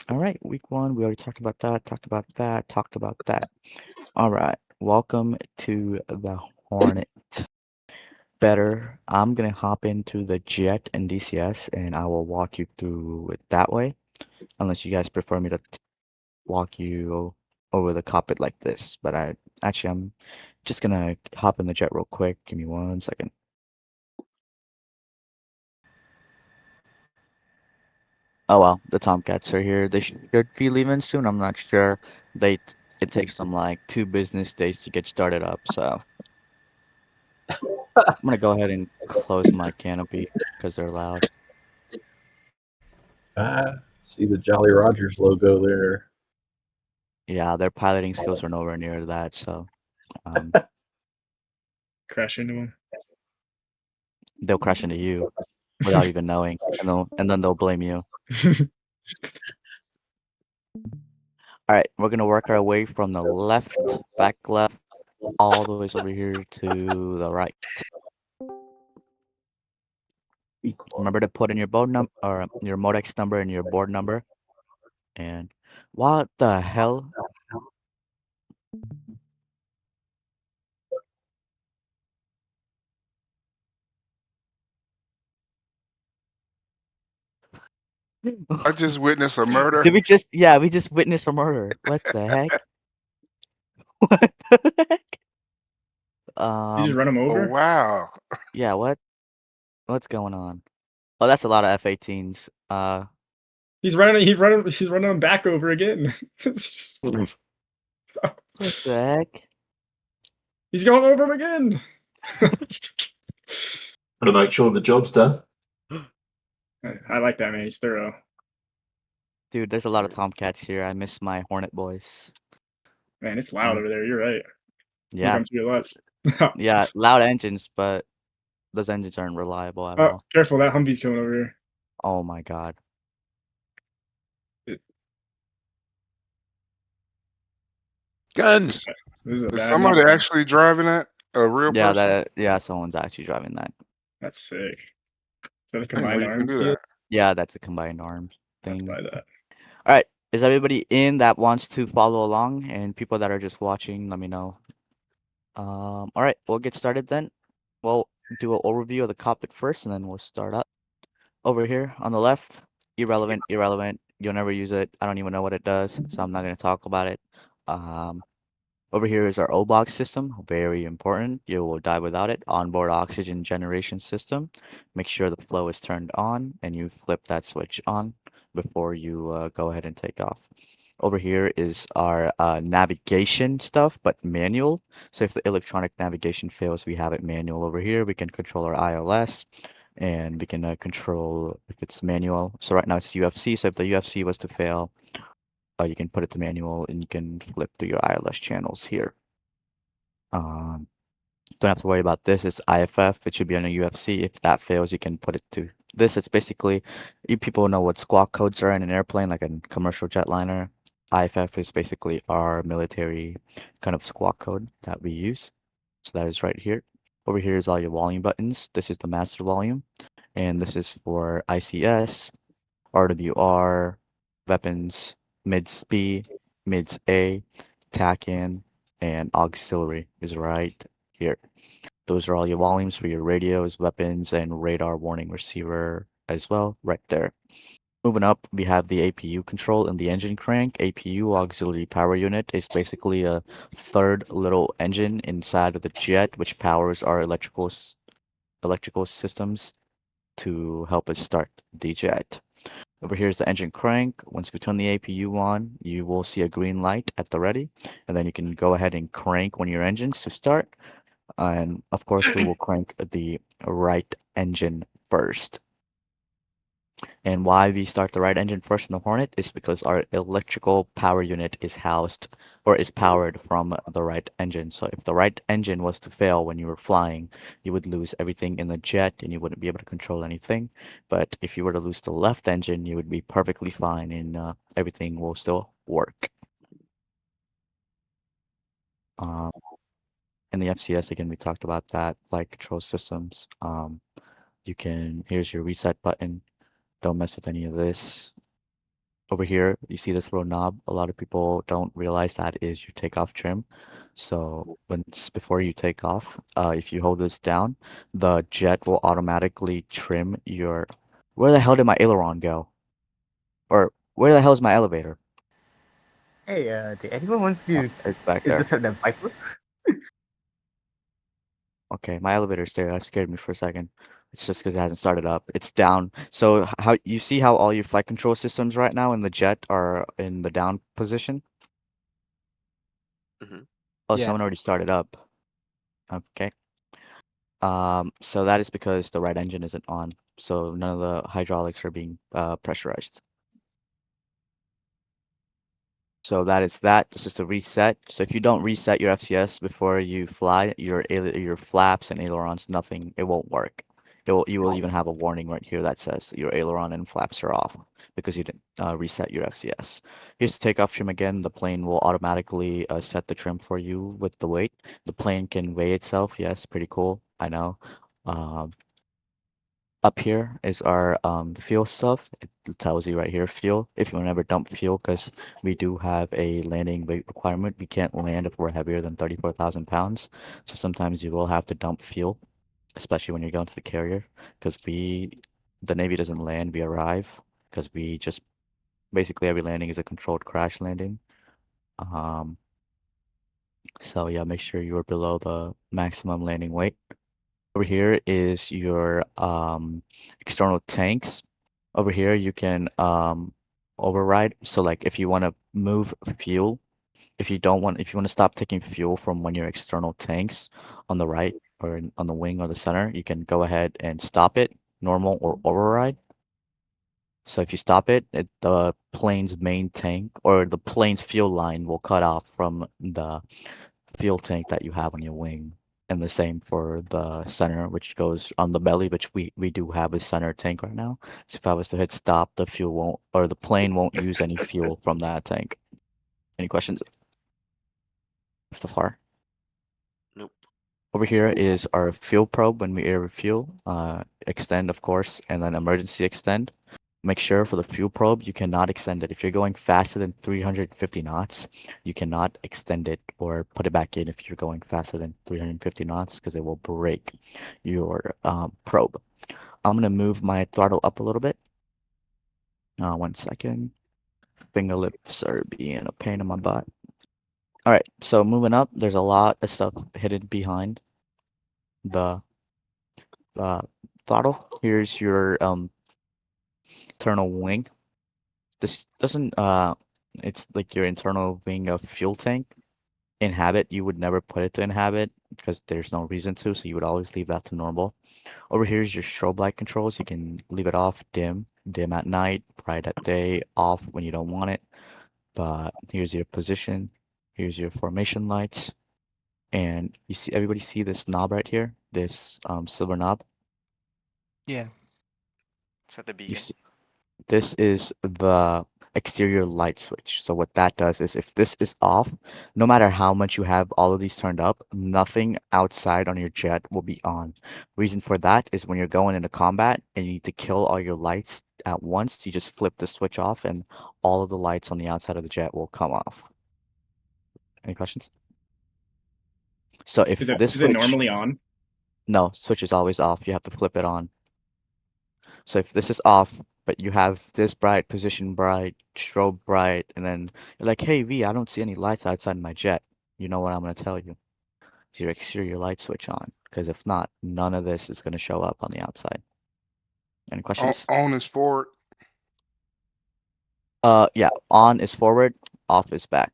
All right, week one, we already talked about that, talked about that, talked about that. All right, welcome to the Hornet. Better, I'm gonna hop into the Jet and DCS and I will walk you through it that way, unless you guys prefer me to walk you over the cockpit like this. But I'm just gonna hop in the jet real quick. Give me 1 second. Oh well, the Tomcats are here. They should be leaving soon. I'm not sure. It takes them like 2 business days to get started up, so I'm gonna go ahead and close my canopy because they're loud. See the Jolly Rogers logo there. Yeah, their piloting skills are nowhere near that, so um, Crash into him. they'll crash into you without even knowing, and then they'll blame you. All right, we're gonna work our way from the left, back left, all the way over here to the right. Be quiet. Remember to put in your board number or your Modex number and your board number. And what the hell? I just witnessed a murder. Did we just witnessed a murder. What the heck? What the heck? You just run him Oh over? wow. Yeah, what's going on? Oh, that's a lot of F-18s. He's running him back over again. What the heck? He's going over him again. To make sure the job's done. I like that, man. He's thorough. Dude, there's a lot of Tomcats here. I miss my Hornet boys. Man, it's loud over there. You're right. Here Yeah, comes to your left. yeah, loud engines, but those engines aren't reliable at Oh, all. careful. That Humvee's coming over here. Oh my God. Guns. This is a Is bad somebody map. actually driving that? A real person? Someone's actually driving that. That's sick. Is that a I didn't know combined you can arms do deal? that. Yeah, that's a combined arms Have to thing. buy that. All right, is everybody in that wants to follow along? And people that are just watching, let me know. All right, we'll get started then. We'll do an overview of the cockpit first, and then we'll start up. Over here on the left, irrelevant, irrelevant. You'll never use it. I don't even know what it does, so I'm not going to talk about it. Um, Over here is our O-box system, very important. You will die without it. Onboard oxygen generation system. Make sure the flow is turned on and you flip that switch on before you go ahead and take off. Over here is our navigation stuff, but manual. So if the electronic navigation fails, we have it manual over here. We can control our ILS and we can control if it's manual. So right now it's UFC. So if the UFC was to fail, you can put it to manual and you can flip through your ILS channels here. Um, don't have to worry about this. It's IFF. It should be on a UFC. If that fails, you can put it to this. It's basically, you people know what squawk codes are in an airplane, like a commercial jetliner. IFF is basically our military kind of squawk code that we use. So that is right here. Over here is all your volume buttons. This is the master volume, and this is for ICS, RWR, weapons, mids B, mids A, TAC-in, and auxiliary is right here. Those are all your volumes for your radios, weapons, and radar warning receiver as well, right there. Moving up, we have the APU control and the engine crank. APU, auxiliary power unit, is basically a third little engine inside of the jet, which powers our electrical systems to help us start the jet. Over here is the engine crank. Once we turn the APU on, you will see a green light at the ready, and then you can go ahead and crank one of your engines to start. And of course, we will crank the right engine first. And why we start the right engine first in the Hornet is because our electrical power unit is housed or is powered from the right engine. So if the right engine was to fail when you were flying, you would lose everything in the jet and you wouldn't be able to control anything. But if you were to lose the left engine, you would be perfectly fine and everything will still work. Um, in the FCS, again, we talked about that, flight control systems. Here's your reset button. Don't mess with any of this. Over here, you see this little knob. A lot of people don't realize that is your takeoff trim. So before you take off, if you hold this down, the jet will automatically trim your. Where the hell did my aileron go? Or where the hell is my elevator? Hey, did anyone wants Oh, to it's back there. intercept that Viper? Okay, my elevator's there. That scared me for a second. It's just because it hasn't started up. It's down. So how you see how all your flight control systems right now in the jet are in the down position? Mhm. Oh, Yeah. someone already started up. Okay. So that is because the right engine isn't on. So none of the hydraulics are being pressurized. So that is that. This is the reset. So if you don't reset your FCS before you fly, your flaps and ailerons, nothing, it won't work. You will even have a warning right here that says your aileron and flaps are off because you didn't reset your FCS. Here's the takeoff trim again. The plane will automatically set the trim for you with the weight. The plane can weigh itself. Yes, pretty cool. I know. Um, Up here is our fuel stuff. It tells you right here, fuel. If you want to ever dump fuel, because we do have a landing weight requirement. We can't land if we're heavier than 34,000 pounds. So sometimes you will have to dump fuel, especially when you're going to the carrier, because the Navy doesn't land, we arrive, because we just, basically every landing is a controlled crash landing. Um, so yeah, make sure you are below the maximum landing weight. Over here is your external tanks. Over here you can override. So like if you want to move fuel, if you want to stop taking fuel from one of your external tanks on the right or on the wing or the center, you can go ahead and stop it, normal or override. So if you stop it, the plane's main tank or the plane's fuel line will cut off from the fuel tank that you have on your wing. And the same for the center, which goes on the belly, which we do have a center tank right now. So if I was to hit stop, the fuel won't, or the plane won't use any fuel from that tank. Any questions so far? Nope. Over here is our fuel probe when we air refuel, extend of course, and then emergency extend. Make sure for the fuel probe you cannot extend it. If you're going faster than 350 knots, you cannot extend it or put it back in if you're going faster than 350 knots because it will break your probe. I'm gonna move my throttle up a little bit. 1 second. Finger lips are being a pain in my butt. All right, so moving up, there's a lot of stuff hidden behind the uh, throttle. Here's your internal wing. This doesn't it's like your internal wing of fuel tank. Inhabit, you would never put it to inhabit because there's no reason to, so you would always leave that to normal. Over here is your strobe light controls. You can leave it off, dim at night, bright at day, off when you don't want it. But here's your position, here's your formation lights, and you see everybody see this knob right here, this silver knob. Yeah. Is that the You beacon? see, this is the exterior light switch. So what that does is if this is off, no matter how much you have all of these turned up, nothing outside on your jet will be on. Reason for that is when you're going into combat and you need to kill all your lights at once, you just flip the switch off and all of the lights on the outside of the jet will come off. Any questions? So if Is it this is it switch, normally on? no, switch is always off. You have to flip it on. So if this is off, but you have this bright, position bright, strobe bright, and then you're like, hey V, I don't see any lights outside my jet. You know what I'm gonna tell you? Is your exterior light switch on. Because if not, none of this is gonna show up on the outside. Any questions? On is forward. Yeah, on is forward, off is back.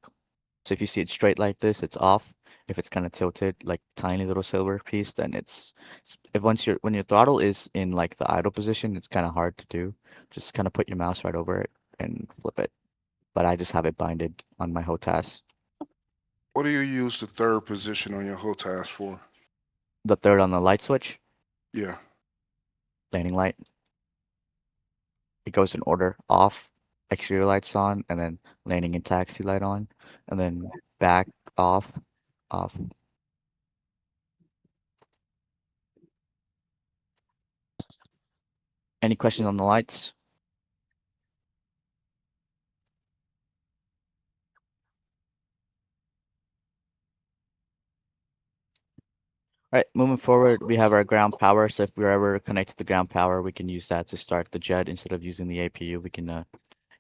So if you see it straight like this, it's off. If it's kind of tilted, like tiny little silver piece, then if when your throttle is in like the idle position, it's kind of hard to do. Just kind of put your mouse right over it and flip it. But I just have it binded on my HOTAS. What do you use the third position on your whole task for? The third on the light switch, Yeah. landing light. It goes in order: off, exterior lights on, and then landing and taxi light on, and then back, off, off. Any questions on the lights? Right, moving forward, we have our ground power. So if we're ever connected to ground power, we can use that to start the jet instead of using the APU. We can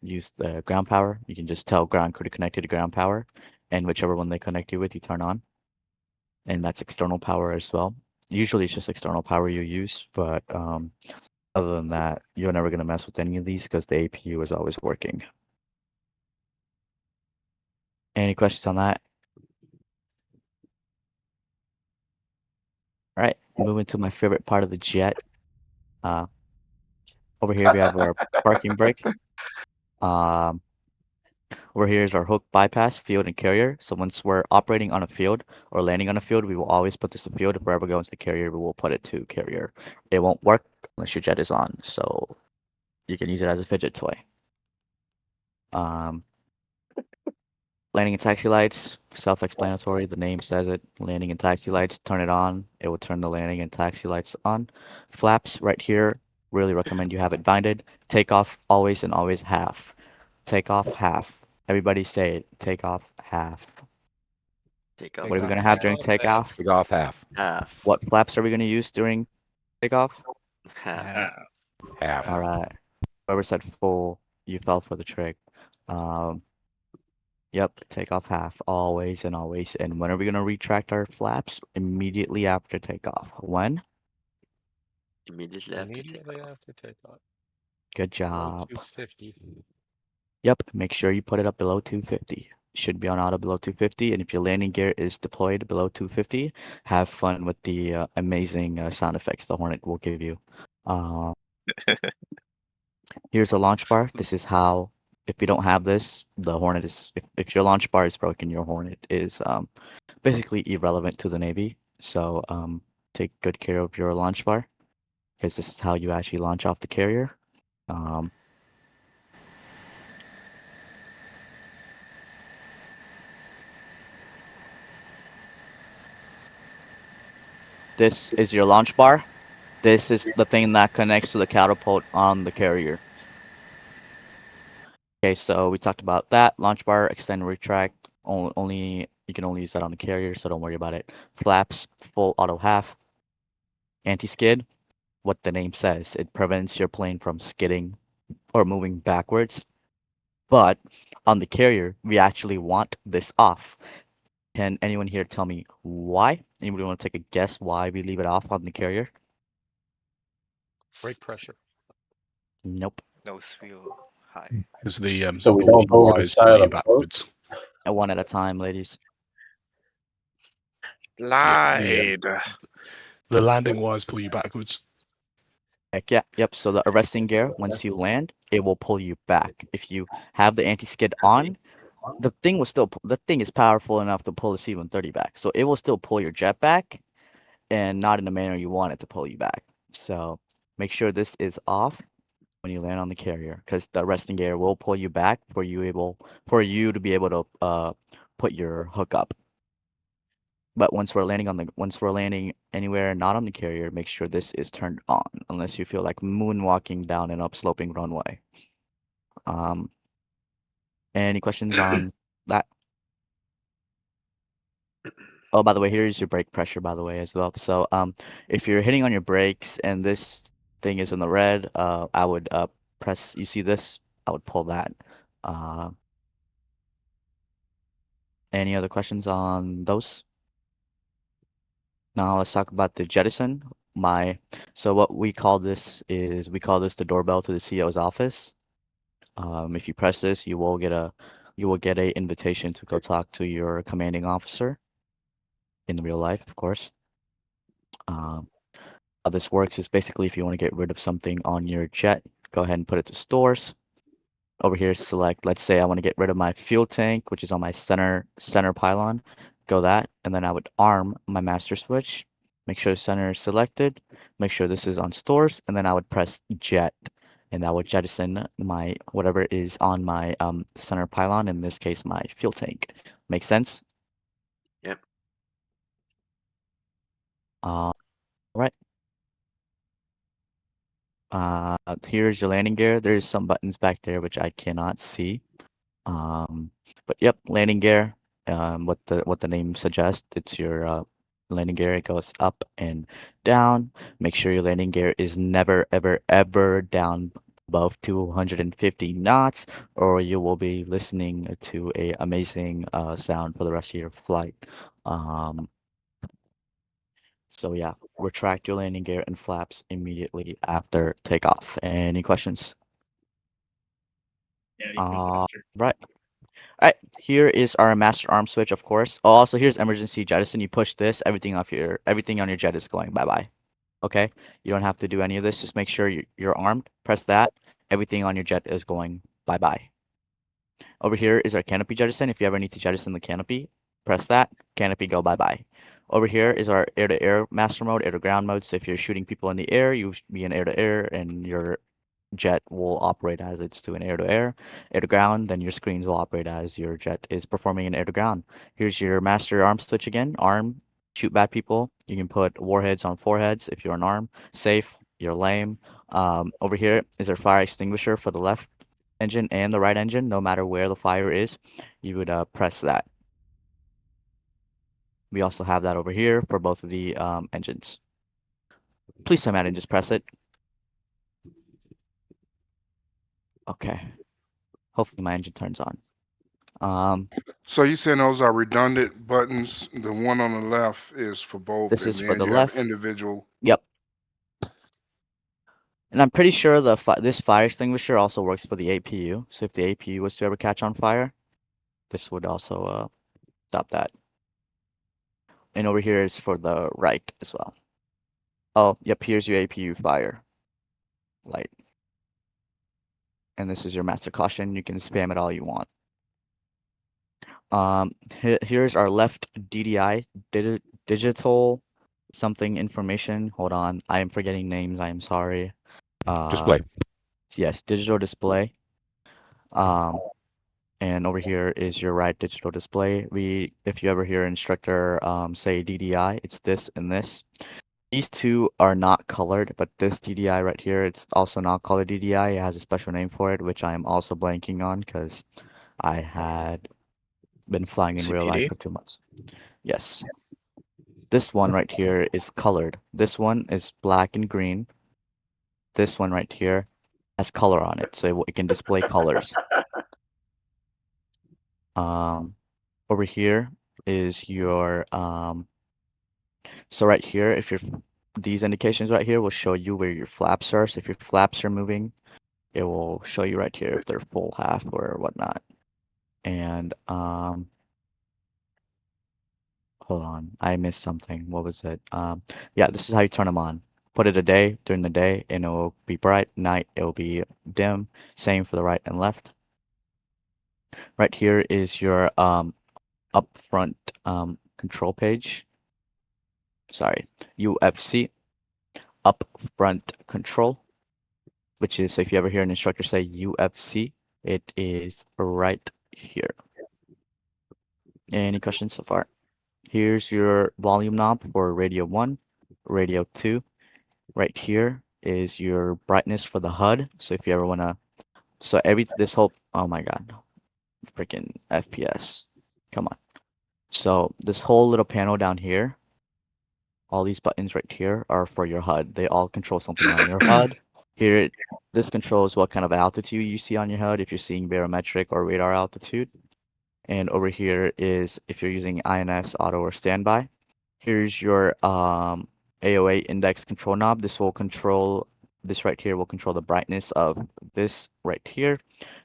use the ground power. You can just tell ground crew to connect you to ground power, and whichever one they connect you with, you turn on. And that's external power as well. Usually it's just external power you use, but other than that, you're never gonna mess with any of these because the APU is always working. Any questions on that? All right, moving to my favorite part of the jet. Over here we have our parking brake. Over here is our hook bypass, field, and carrier. So once we're operating on a field or landing on a field, we will always put this to field. If we're ever going to the carrier, we will put it to carrier. It won't work unless your jet is on, so you can use it as a fidget toy. Landing and taxi lights, self-explanatory. The name says it. Landing and taxi lights, turn it on. It will turn the landing and taxi lights on. Flaps right here. Really recommend you have it binded. Takeoff always and always half. Take off half. Everybody say it. Take off half. Take off What are we gonna have during takeoff? Take off half. half. What flaps are we gonna use during takeoff? Half. Half. All right. Whoever said full, you fell for the trick. Yep, take off half, always and always. And when are we gonna retract our flaps? Immediately after takeoff. When? Immediately after Immediately takeoff. after takeoff. Good job. 250. Yep, make sure you put it up below 250. Should be on auto below 250, and if your landing gear is deployed below 250, have fun with the amazing sound effects the Hornet will give you. Here's a launch bar. This is how, if you don't have this, the Hornet is, if your launch bar is broken, your Hornet is basically irrelevant to the Navy. So take good care of your launch bar, because this is how you actually launch off the carrier. This is your launch bar. This is the thing that connects to the catapult on the carrier. Okay, so we talked about that. Launch bar, extend, retract. Only you can only use that on the carrier, so don't worry about it. Flaps, full auto half. Anti-skid, what the name says, it prevents your plane from skidding or moving backwards. But on the carrier, we actually want this off. Can anyone here tell me why? Anybody want to take a guess why we leave it off on the carrier? Brake pressure. Nope. Nose wheel high. Because the So we the don't go over the wires side pull of you the boat? backwards. One at a time, ladies. Lied. The landing wires pull you backwards. Heck yeah, yep. So the arresting gear, once you land, it will pull you back. If you have the anti-skid on, the thing is powerful enough to pull the C-130 back. So it will still pull your jet back, and not in the manner you want it to pull you back. So make sure this is off when you land on the carrier, because the arresting gear will pull you back for you to be able to put your hook up. But once we're landing anywhere not on the carrier, make sure this is turned on, unless you feel like moonwalking down an upsloping runway. Any questions on that? Oh, by the way, here's your brake pressure, by the way, as well. So, if you're hitting on your brakes and this thing is in the red, I would press. You see this? I would pull that. Any other questions on those? Now let's talk about the jettison. So what we call this is the doorbell to the CO's office. If you press this, you will get a invitation to go talk to your commanding officer in real life, of course. How this works is basically if you want to get rid of something on your jet, go ahead and put it to stores. Over here, select, let's say I want to get rid of my fuel tank, which is on my center pylon. Go that, and then I would arm my master switch. Make sure the center is selected. Make sure this is on stores, and then I would press jet, and that would jettison my whatever is on my center pylon. In this case, my fuel tank. Make sense? Yep. Right. Here's your landing gear. There's some buttons back there which I cannot see. But yep, landing gear. What the name suggests, it's your Landing gear goes up and down. Make sure your landing gear is never, ever, ever down above 250 knots, or you will be listening to a amazing sound for the rest of your flight. Um, so yeah, retract your landing gear and flaps immediately after takeoff. Any questions? Yeah, you can master. Right. All right, here is our master arm switch, of course. Oh, also here's emergency jettison. You push this, everything on your jet is going bye-bye. Okay? You don't have to do any of this. Just make sure you're armed. Press that. Everything on your jet is going bye-bye. Over here is our canopy jettison. If you ever need to jettison the canopy, press that. Canopy go bye-bye. Over here is our air-to-air master mode, air-to-ground mode. So if you're shooting people in the air, you be in air-to-air, and your jet will operate as it's doing air-to-air. Air-to-ground, then your screens will operate as your jet is performing an air-to-ground. Here's your master arm switch again. Arm, shoot bad people. You can put warheads on foreheads if you're an arm. Safe, you're lame. Over here is our fire extinguisher for the left engine and the right engine. No matter where the fire is, you would press that. We also have that over here for both of the engines. Please time out and just press it. Okay. Hopefully my engine turns on. So you saying those are redundant buttons? The one on the left is for both, This and is for then the you have left. individual. Yep. And I'm pretty sure this fire extinguisher also works for the APU. So if the APU was to ever catch on fire, this would also stop that. And over here is for the right as well. Oh, yep, here's your APU fire light. And this is your master caution. You can spam it all you want. Here's our left DDI, digital something information. Hold on, I am forgetting names. I am sorry. Display. Yes, digital display. And over here is your right digital display. If you ever hear an instructor say DDI, it's this and this. These two are not colored, but this DDI right here, it's also not colored DDI. It has a special name for it, which I am also blanking on because I had been flying in real life CPD? for 2 months. Yes. This one right here is colored. This one is black and green. This one right here has color on it, so it can display colors. Over here is your so right here, if these indications right here will show you where your flaps are. So if your flaps are moving, it will show you right here if they're full, half, or whatnot. And hold on, I missed something. What was it? Yeah, this is how you turn them on. Put it during the day, and it will be bright. Night, it will be dim. Same for the right and left. Right here is your up front control page. Sorry, UFC, up front control, which is, so if you ever hear an instructor say UFC, it is right here. Any questions so far? Here's your volume knob for radio 1, radio 2. Right here is your brightness for the HUD. So if you ever want to, so this whole, oh my God, freaking FPS. Come on. So this whole little panel down here, all these buttons right here are for your HUD. They all control something on your HUD. Here, this controls what kind of altitude you see on your HUD, if you're seeing barometric or radar altitude. And over here is if you're using INS, auto, or standby. Here's your AOA index control knob. This right here will control the brightness of this right here,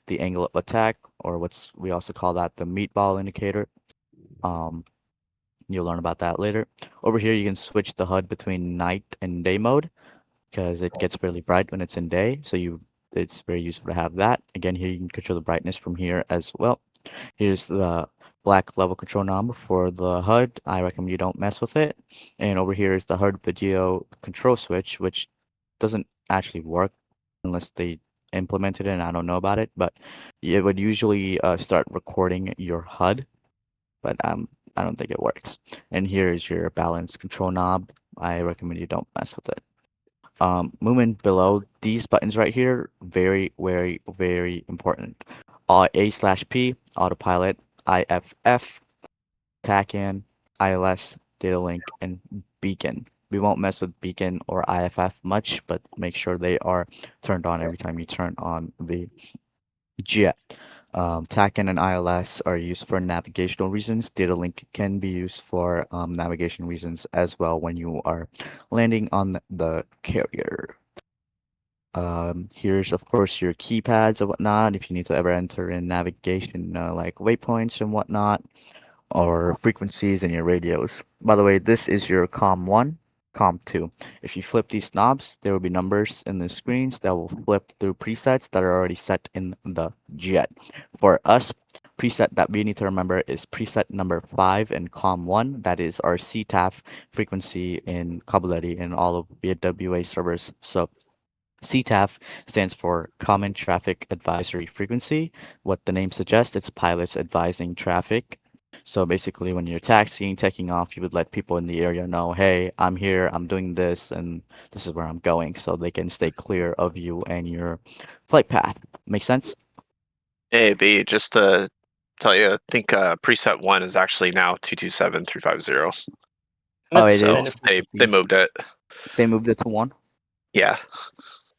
the angle of attack, or we also call that the meatball indicator. You'll learn about that later. Over here, you can switch the HUD between night and day mode because it gets really bright when it's in day. So it's very useful to have that. Again, here you can control the brightness from here as well. Here's the black level control knob for the HUD. I recommend you don't mess with it. And over here is the HUD video control switch, which doesn't actually work unless they implemented it, and I don't know about it. But it would usually start recording your HUD, but I don't think it works. And here is your balance control knob. I recommend you don't mess with it. Moving below these buttons right here, very, very, very important. A/P, autopilot, IFF, TACAN, ILS, data link, and beacon. We won't mess with beacon or IFF much, but make sure they are turned on every time you turn on the jet. TACAN and ILS are used for navigational reasons. Data link can be used for navigation reasons as well when you are landing on the carrier. Here's of course your keypads and whatnot if you need to ever enter in navigation like waypoints and whatnot, or frequencies in your radios. By the way, this is your COM 1, COM 2. If you flip these knobs, there will be numbers in the screens that will flip through presets that are already set in the jet. For us, preset that we need to remember is preset number 5 in COM 1. That is our CTAF frequency in Kabuleti and all of BWA servers. So CTAF stands for Common Traffic Advisory Frequency. What the name suggests, it's pilots advising traffic. So basically, when you're taxiing, taking off, you would let people in the area know, hey, I'm here, I'm doing this, and this is where I'm going, so they can stay clear of you and your flight path. Make sense? Hey, B, just to tell you, I think preset 1 is actually now 227350. Oh, it So is. they moved it. They moved it to 1? Yeah.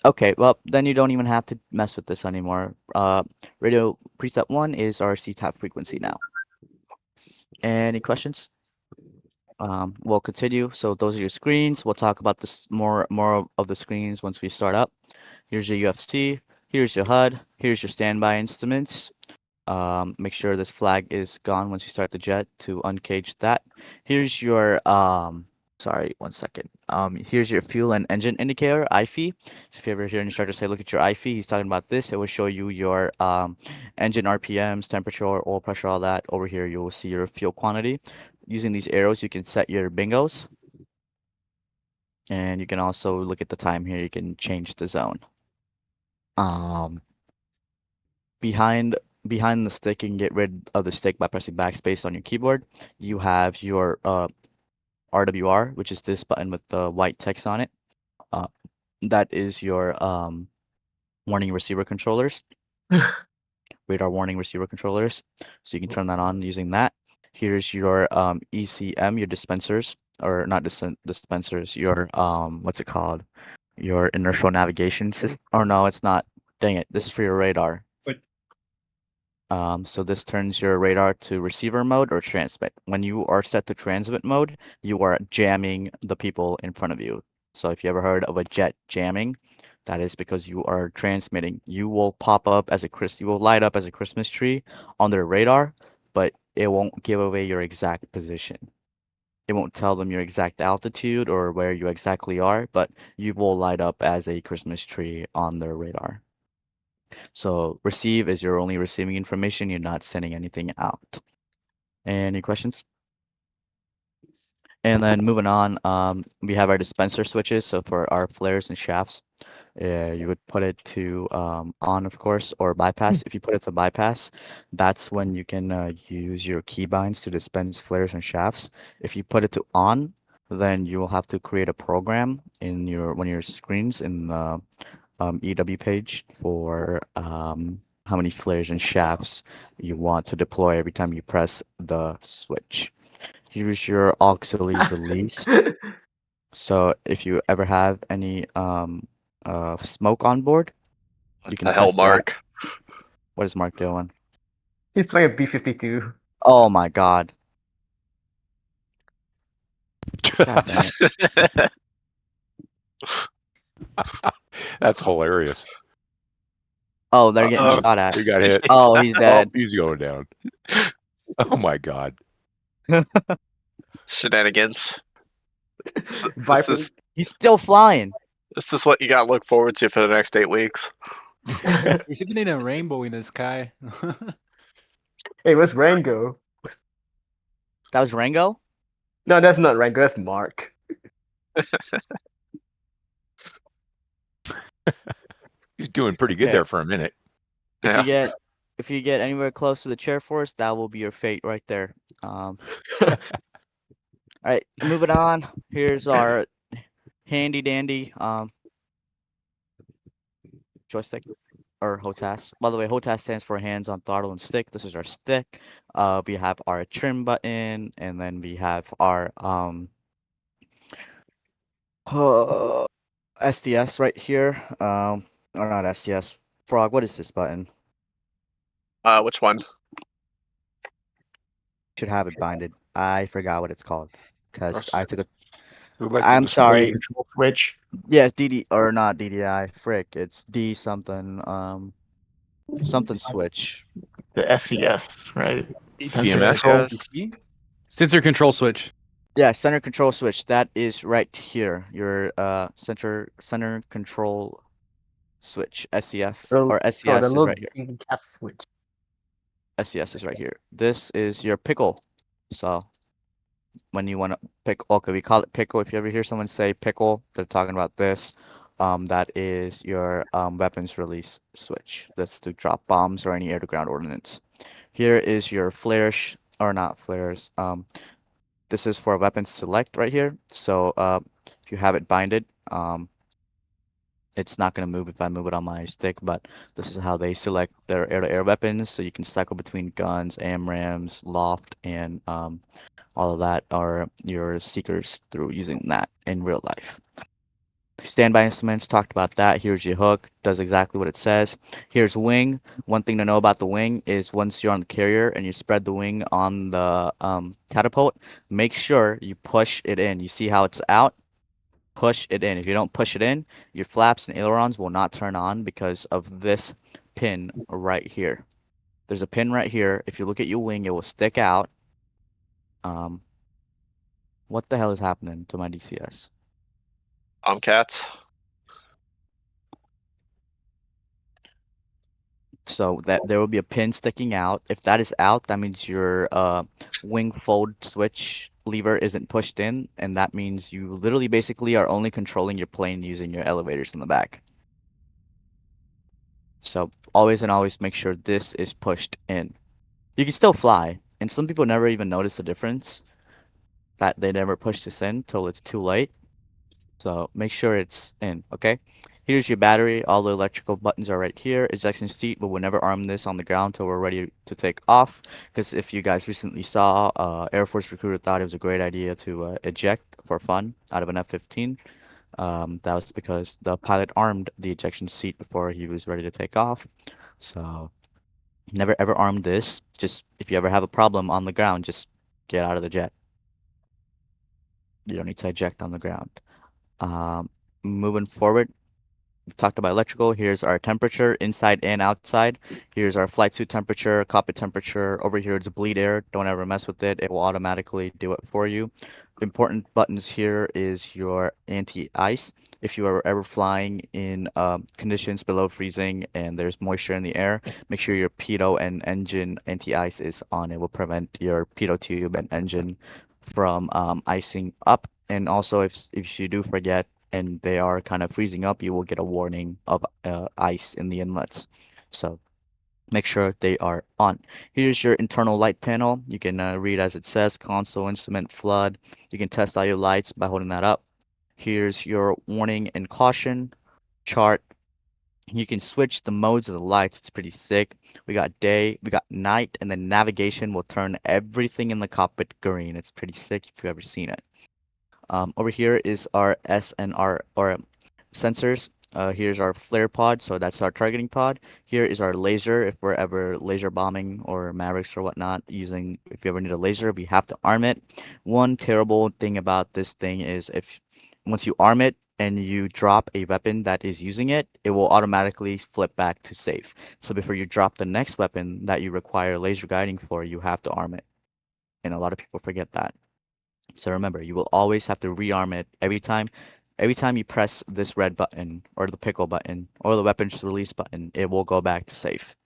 Okay, well, then you don't even have to mess with this anymore. Radio preset 1 is our CTAF frequency now. Any questions? We'll continue. So those are your screens. We'll talk about this more of the screens once we start up. Here's your UFC. Here's your HUD. Here's your standby instruments. Make sure this flag is gone once you start the jet to uncage that. Here's your sorry, one second. Here's your fuel and engine indicator, IFE. If you ever hear an instructor say, look at your IFE, he's talking about this. It will show you your engine RPMs, temperature, oil pressure, all that. Over here, you will see your fuel quantity. Using these arrows, you can set your bingos. And you can also look at the time here. You can change the zone. Behind the stick, you can get rid of the stick by pressing backspace on your keyboard. You have your RWR, which is this button with the white text on it. That is your warning receiver controllers. Radar warning receiver controllers. So you can turn that on using that. Here's your ECM, your dispensers, or not dispensers, your what's it called? Your inertial navigation system. Or no, it's not. Dang it. This is for your radar. So this turns your radar to receiver mode or transmit. When you are set to transmit mode, you are jamming the people in front of you. So if you ever heard of a jet jamming, that is because you are transmitting. You will you will light up as a Christmas tree on their radar, but it won't give away your exact position. It won't tell them your exact altitude or where you exactly are, but you will light up as a Christmas tree on their radar. So receive is you're only receiving information, you're not sending anything out. Any questions? And then moving on, we have our dispenser switches. So for our flares and shafts, you would put it to on, of course, or bypass. If you put it to bypass, that's when you can use your keybinds to dispense flares and shafts. If you put it to on, then you will have to create a program in one of your screens in the EW page for how many flares and shafts you want to deploy every time you press the switch. Here's your auxiliary release. So if you ever have any smoke on board, you can The hell, press that. Mark. What is Mark doing? He's playing a B-52. Oh my god. God dang it. That's hilarious. Oh, they're getting Uh-oh. shot at. He got hit. Oh, he's dead. Oh, he's going down. Oh my god. Shenanigans. Viper. He's still flying. This is what you got to look forward to for the next 8 weeks. He's getting a rainbow in the sky. Hey, where's Rango? That was Rango? No, that's not Rango, that's Mark. He's doing pretty good Yeah. there for a minute. If you get anywhere close to the chair force, that will be your fate right there. All right, moving on. Here's our handy dandy joystick. or HOTAS. By the way, HOTAS stands for hands on throttle and stick. This is our stick. We have our trim button, and then we have our SDS right here. Or not SDS. Frog, what is this button? Which one? Should have it binded. I forgot what it's called because I took a. What about I'm the sorry. Control switch. Yeah, DD or not DDI. Frick, it's D something. Something switch. The SCS, right? Sensor CMS? control. Yes. Sensor control switch. Yeah, center control switch. That is right here. Your center control switch. SCF or the SCS is little right here. green gas switch. SCS is right here. This is your pickle. So when you want to pick, okay, we call it pickle. If you ever hear someone say pickle, they're talking about this. That is your weapons release switch. That's to drop bombs or any air-to-ground ordnance. Here is your flares, or not flares. This is for weapons select right here. So if you have it binded, it's not going to move if I move it on my stick, but this is how they select their air-to-air weapons. So you can cycle between guns, AMRAMs, loft, and all of that are your seekers through using that in real life. Standby instruments, talked about that. Here's your hook, does exactly what it says. Here's wing. One thing to know about the wing is once you're on the carrier and you spread the wing on the catapult, make sure you push it in. You see how it's out? Push it in. If you don't push it in, your flaps and ailerons will not turn on because of this pin right here. There's a pin right here. If you look at your wing, it will stick out. What the hell is happening to my DCS? Cats. So that there will be a pin sticking out. If that is out, that means your wing fold switch lever isn't pushed in, and that means you literally basically are only controlling your plane using your elevators in the back. So always and always make sure this is pushed in. You can still fly, and some people never even notice the difference that they never push this in till it's too late. So make sure it's in, okay? Here's your battery. All the electrical buttons are right here. Ejection seat, but we'll never arm this on the ground till we're ready to take off. Because if you guys recently saw, Air Force recruiter thought it was a great idea to eject for fun out of an F-15. That was because the pilot armed the ejection seat before he was ready to take off. So never ever arm this. Just if you ever have a problem on the ground, just get out of the jet. You don't need to eject on the ground. Moving forward, we've talked about electrical. Here's our temperature, inside and outside. Here's our flight suit temperature, cockpit temperature. Over here it's bleed air. Don't ever mess with it. It will automatically do it for you. Important buttons here is your anti-ice. If you are ever flying in conditions below freezing and there's moisture in the air, make sure your pitot and engine anti-ice is on. It will prevent your pitot tube and engine from icing up. And also, if you do forget and they are kind of freezing up, you will get a warning of ice in the inlets. So make sure they are on. Here's your internal light panel. You can read as it says, console, instrument, flood. You can test all your lights by holding that up. Here's your warning and caution chart. You can switch the modes of the lights. It's pretty sick. We got day, we got night, and then navigation will turn everything in the cockpit green. It's pretty sick if you've ever seen it. Over here is our SNR or sensors. Here's our flare pod, so that's our targeting pod. Here is our laser, if we're ever laser bombing or Mavericks or whatnot, using, if you ever need a laser, we have to arm it. One terrible thing about this thing is once you arm it and you drop a weapon that is using it, it will automatically flip back to safe. So before you drop the next weapon that you require laser guiding for, you have to arm it. And a lot of people forget that. So remember, you will always have to rearm it every time. Every time you press this red button or the pickle button or the weapons release button, it will go back to safe.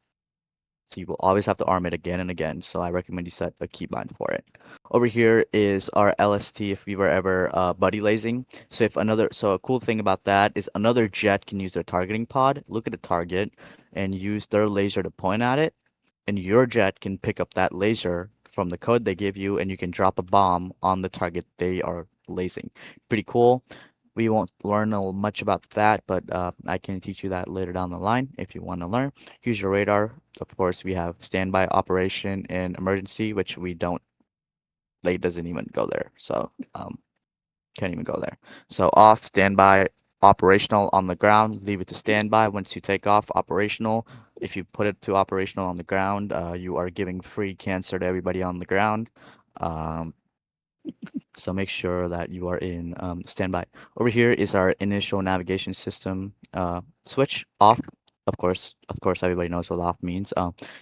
So you will always have to arm it again and again. So I recommend you set a keybind for it. Over here is our LST if we were ever buddy lasing. So a cool thing about that is another jet can use their targeting pod, look at the target, and use their laser to point at it. And your jet can pick up that laser from the code they give you, and you can drop a bomb on the target they are lasing. Pretty cool. We won't learn much about that, but I can teach you that later down the line if you want to learn. Here's your radar. Of course, we have standby, operation, and emergency, which we don't. Like, doesn't even go there. So can't even go there. So off, standby, operational on the ground. Leave it to standby. Once you take off, operational. If you put it to operational on the ground, you are giving free cancer to everybody on the ground. So make sure that you are in standby. Over here is our initial navigation system switch off. Of course, everybody knows what off means.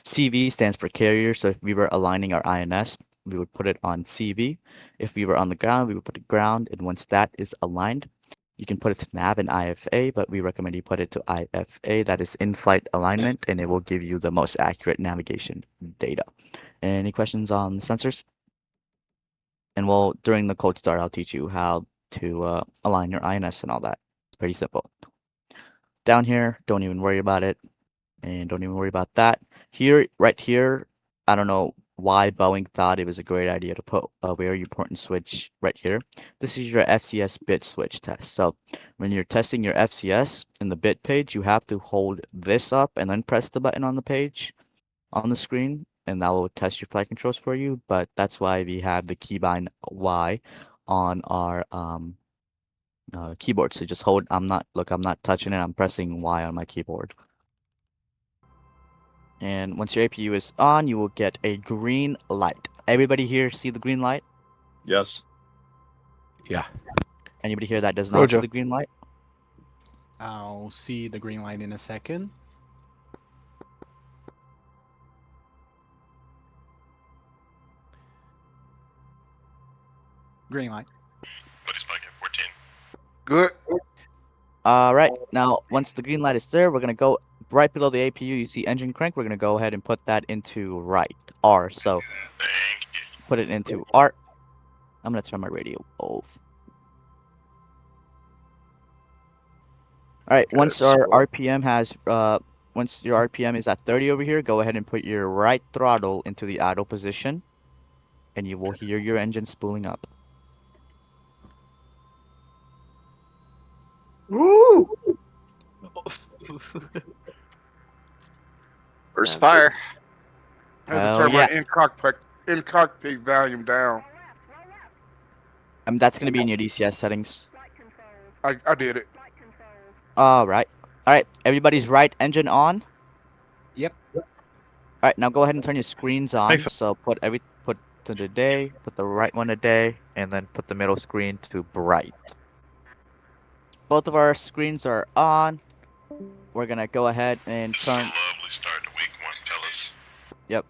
CV stands for carrier. So if we were aligning our INS, we would put it on CV. If we were on the ground, we would put it ground. And once that is aligned, you can put it to nav and IFA, but we recommend you put it to IFA. That is in-flight alignment, and it will give you the most accurate navigation data. Any questions on the sensors? And well, during the cold start, I'll teach you how to align your INS and all that. It's pretty simple. Down here, don't even worry about it. And don't even worry about that. Here, right here, I don't know why Boeing thought it was a great idea to put a very important switch right here. This is your FCS bit switch test. So when you're testing your FCS in the bit page, you have to hold this up and then press the button on the page, on the screen, and that will test your flight controls for you. But that's why we have the keybind Y on our keyboard. So just hold. I'm not touching it. I'm pressing Y on my keyboard. And once your APU is on, you will get a green light. Everybody here see the green light? Yes. Yeah. Anybody here that does not see Roger. the green light? I'll see the green light in a second. Green light. Good. All right. Now, once the green light is there, we're gonna go right below the APU. You see engine crank. We're gonna go ahead and put that into right R. So put it into R. I'm gonna turn my radio off. All right. Once our RPM has once your RPM is at 30 over here, go ahead and put your right throttle into the idle position, and you will hear your engine spooling up. Woo! First Yeah, fire. I had to Hell turn yeah. my in cockpit volume down. That's gonna be in your DCS settings. I did it. All right. All right. Everybody's right engine on. Yep. All right. Now go ahead and turn your screens on. Thanks. So put to the day, put the right one to day, and then put the middle screen to bright. Both of our screens are on. We're gonna go ahead and turn. Yep.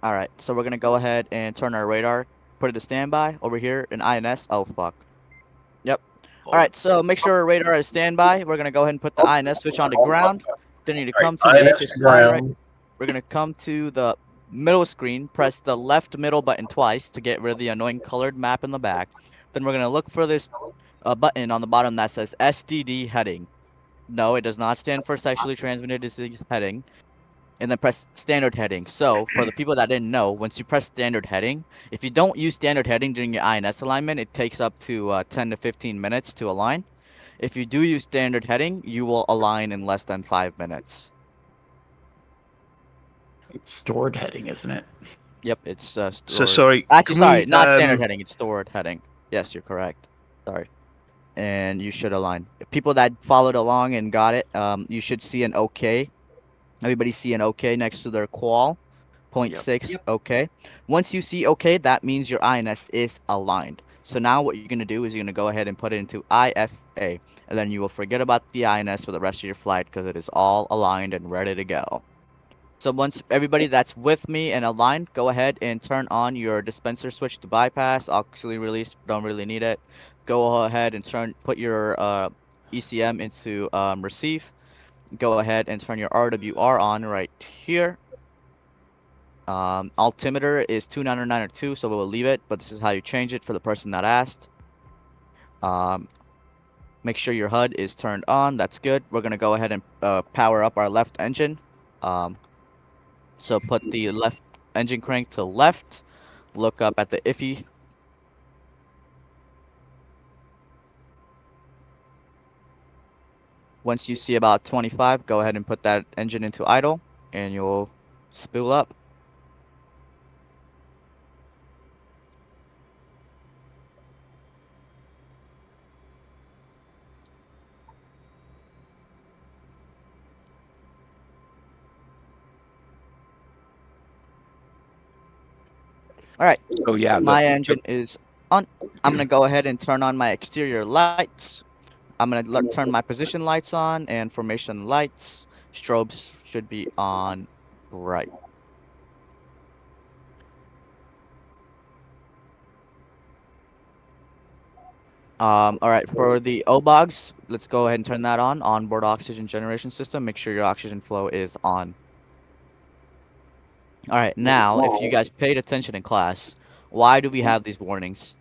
All right. So we're gonna go ahead and turn our radar. Put it to standby over here in INS. Oh fuck. Yep. All right. So make sure our radar is standby. We're gonna go ahead and put the INS switch on the ground. Then you need to come to the HSI. Right. We're gonna come to the middle screen. Press the left middle button twice to get rid of the annoying colored map in the back. Then we're gonna look for this button on the bottom that says STD heading. No, it does not stand for sexually transmitted disease heading. And then press standard heading. So for the people that didn't know, once you press standard heading, if you don't use standard heading during your INS alignment, it takes up to 10 to 15 minutes to align. If you do use standard heading, you will align in less than 5 minutes. It's stored heading, isn't it? Yep, it's stored. So sorry. Actually, can sorry, we, not standard heading. It's stored heading. Yes, you're correct. Sorry. And you should align. People that followed along and got it, you should see an OK. Everybody see an OK next to their qual. 0.6 OK. Once you see OK, that means your INS is aligned. So now what you're going to do is you're going to go ahead and put it into IFA. And then you will forget about the INS for the rest of your flight because it is all aligned and ready to go. So once everybody that's with me and aligned, go ahead and turn on your dispenser switch to bypass. Auxiliary release, don't really need it. Go ahead and put your ECM into receive. Go ahead and turn your RWR on right here. Altimeter is 2992, so we'll leave it, but this is how you change it for the person that asked. Make sure your HUD is turned on. That's good. We're going to go ahead and power up our left engine. So put the left engine crank to left. Look up at the IFE. Once you see about 25, go ahead and put that engine into idle, and you'll spool up. All right, Oh yeah. my engine is on. I'm gonna go ahead and turn on my exterior lights. I'm gonna turn my position lights on and formation lights. Strobes should be on right. All right, for the OBOGs, let's go ahead and turn that on. Onboard oxygen generation system. Make sure your oxygen flow is on. All right, now, if you guys paid attention in class, why do we have these warnings?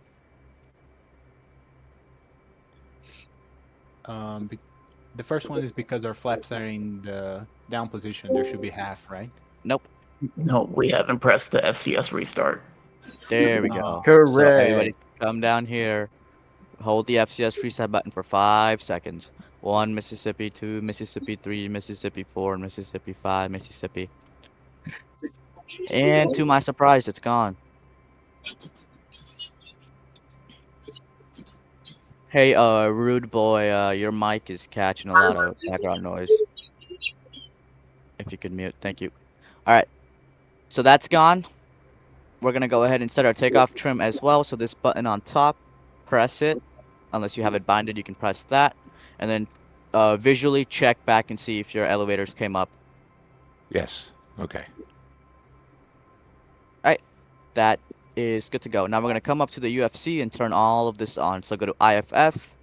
The first one is because our flaps are in the down position. There should be half, right? Nope. No, we haven't pressed the FCS restart. There we go. So Correct. everybody come down here. Hold the FCS reset button for 5 seconds. 1 Mississippi, 2 Mississippi, 3 Mississippi, 4 Mississippi, 5 Mississippi. And to my surprise, it's gone. Hey, rude boy, your mic is catching a lot of background noise. If you could mute, thank you. All right, so that's gone. We're gonna go ahead and set our takeoff trim as well. So this button on top, press it. Unless you have it binded, you can press that, and then visually check back and see if your elevators came up. Yes. Okay. That is good to go. Now we're gonna come up to the UFC and turn all of this on. So go to IFF,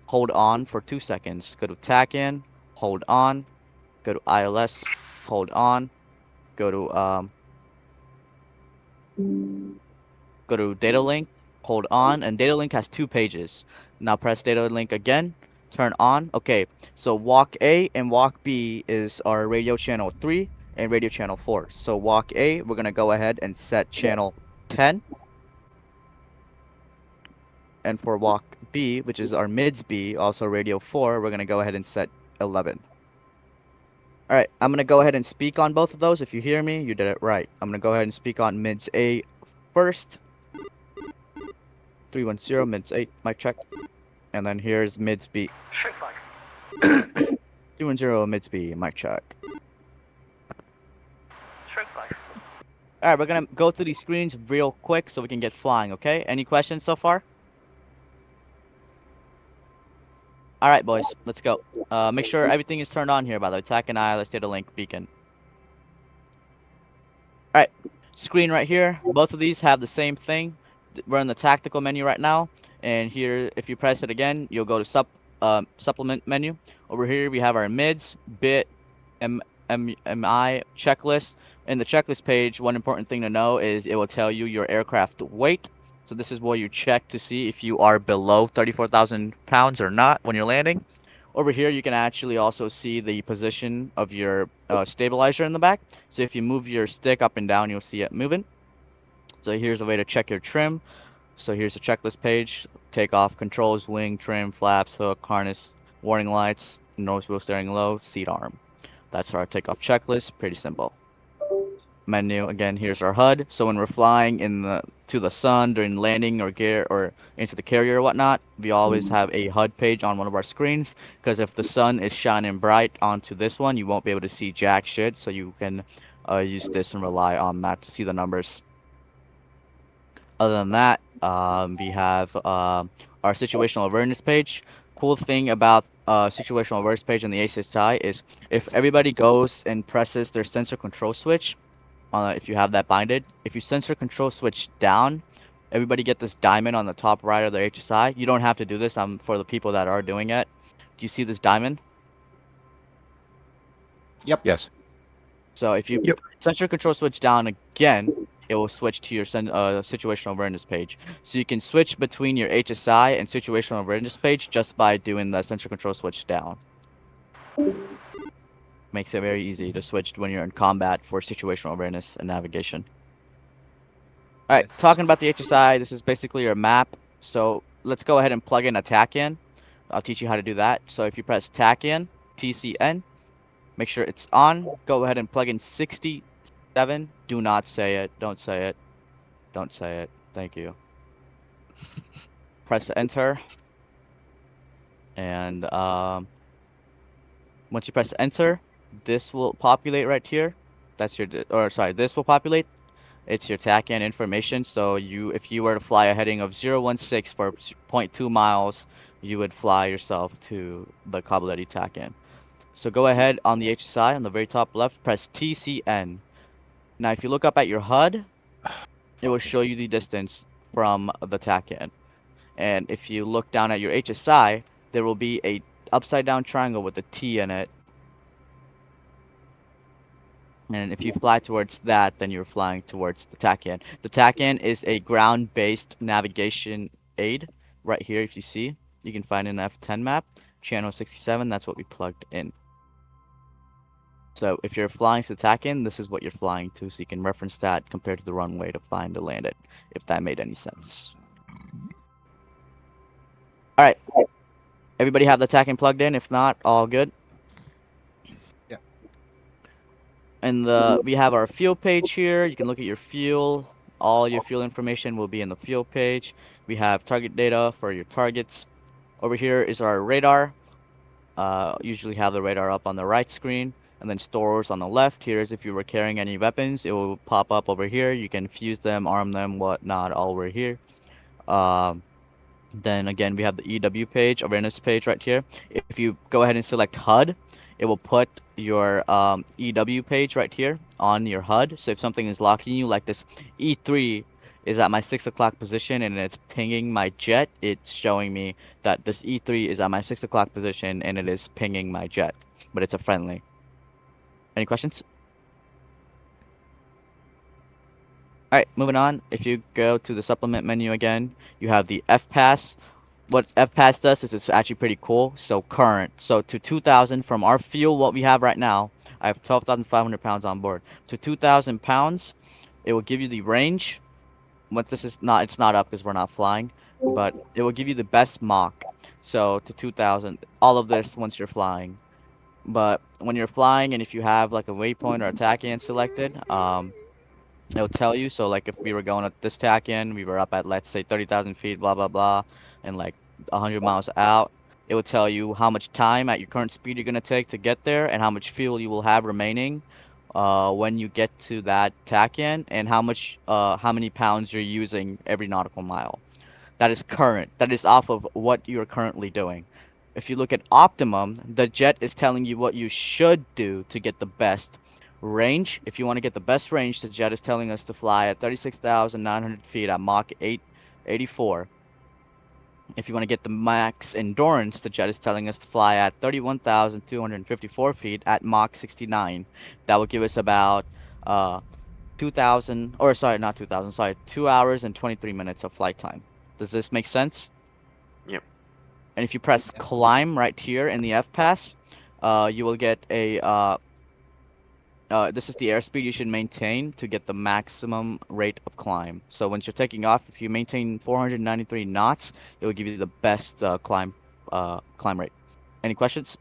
hold on for 2 seconds. Go to TAC in, hold on. Go to ILS, hold on. Go to data link, hold on, and data link has 2 pages. Now press data link again, turn on. Okay, so walk A and walk B is our radio channel 3 and radio channel 4. So walk A, we're gonna go ahead and set channel 10. And for walk B, which is our mids B, also radio 4, we're gonna go ahead and set 11. All right, I'm gonna go ahead and speak on both of those. If you hear me, you did it right. I'm gonna go ahead and speak on mids A first. 310 mids 8, mic check. And then here's mids B. 310 mids B, mic check. All right, we're gonna go through these screens real quick so we can get flying. Okay? Any questions so far? All right, boys, let's go. Make sure everything is turned on here, by the way. TAC and ILS data link beacon. All right, screen right here. Both of these have the same thing. We're in the tactical menu right now, and here, if you press it again, you'll go to supplement menu. Over here, we have our mids, bit, MI checklist. In the checklist page, one important thing to know is it will tell you your aircraft weight. So this is where you check to see if you are below 34,000 pounds or not when you're landing. Over here, you can actually also see the position of your stabilizer in the back. So if you move your stick up and down, you'll see it moving. So here's a way to check your trim. So here's the checklist page. Takeoff, controls, wing, trim, flaps, hook, harness, warning lights, nose wheel steering low, seat arm. That's our takeoff checklist. Pretty simple. Menu again. Here's our HUD. So when we're flying to the sun during landing or into the carrier or whatnot, we always have a HUD page on one of our screens, because if the sun is shining bright onto this one, you won't be able to see jack shit. So you can use this and rely on that to see the numbers. Other than that, we have our situational awareness page. Cool thing about situational awareness page in the ACSI is if everybody goes and presses their sensor control switch, if you have that binded, if you sensor control switch down, everybody get this diamond on the top right of their HSI. You don't have to do this. For the people that are doing it. Do you see this diamond? Yep. Yes. So if you sensor control switch down again, it will switch to your situational awareness page. So you can switch between your HSI and situational awareness page just by doing the sensor control switch down. Makes it very easy to switch when you're in combat for situational awareness and navigation. All right, talking about the HSI, this is basically your map. So let's go ahead and plug in a TAC in. I'll teach you how to do that. So if you press TAC in, TCN. Make sure it's on. Go ahead and plug in 67. Do not say it. Don't say it. Don't say it. Thank you. Press enter. And once you press enter, this will populate right here. That's your, this will populate. It's your TACAN information. So if you were to fly a heading of 016 for 0.2 miles, you would fly yourself to the Kabuleti TACAN. So go ahead on the HSI on the very top left, press TCN. Now, if you look up at your HUD, it will show you the distance from the TACAN. And if you look down at your HSI, there will be a upside down triangle with a T in it. And if you fly towards that, then you're flying towards the TACAN. The TACAN is a ground-based navigation aid. Right here, if you see, you can find an F10 map, channel 67, that's what we plugged in. So if you're flying to TACAN, this is what you're flying to, so you can reference that compared to the runway to find to land it, if that made any sense. Alright, everybody have the TACAN plugged in? If not, all good? Yeah. And we have our fuel page here. You can look at your fuel. All your fuel information will be in the fuel page. We have target data for your targets. Over here is our radar. Usually have the radar up on the right screen, and then stores on the left. Here's if you were carrying any weapons, it will pop up over here. You can fuse them, arm them, whatnot, all over here. Then again, we have the EW page, awareness page right here. If you go ahead and select HUD, it will put your EW page right here on your HUD. So if something is locking you, like this E3 is at my 6 o'clock position and it's pinging my jet, it's showing me that this E3 is at my 6 o'clock position and it is pinging my jet, but it's a friendly. Any questions? Alright, moving on. If you go to the supplement menu again, you have the FPass. What FPass does is it's actually pretty cool. So current. So to 2,000 from our fuel, what we have right now, I have 12,500 pounds on board. To 2,000 pounds, it will give you the range. What this is not, it's not up because we're not flying, but it will give you the best Mach. So to 2,000, all of this once you're flying. But when you're flying and if you have like a waypoint or a TACAN selected, it'll tell you. So like if we were going at this TACAN, we were up at, let's say, 30,000 feet, blah blah blah, and like 100 miles out, it will tell you how much time at your current speed you're gonna take to get there and how much fuel you will have remaining when you get to that TACAN, and how many pounds you're using every nautical mile. That is current. That is off of what you're currently doing. If you look at optimum, the jet is telling you what you should do to get the best range. If you want to get the best range, the jet is telling us to fly at 36,900 feet at Mach 884. If you want to get the max endurance, the jet is telling us to fly at 31,254 feet at Mach 69. That will give us about 2,000, or sorry, not 2,000, sorry, 2 hours and 23 minutes of flight time. Does this make sense? Yep. And if you press climb right here in the FPass, you will get a this is the airspeed you should maintain to get the maximum rate of climb. So once you're taking off, if you maintain 493 knots, it will give you the best climb rate. Any questions?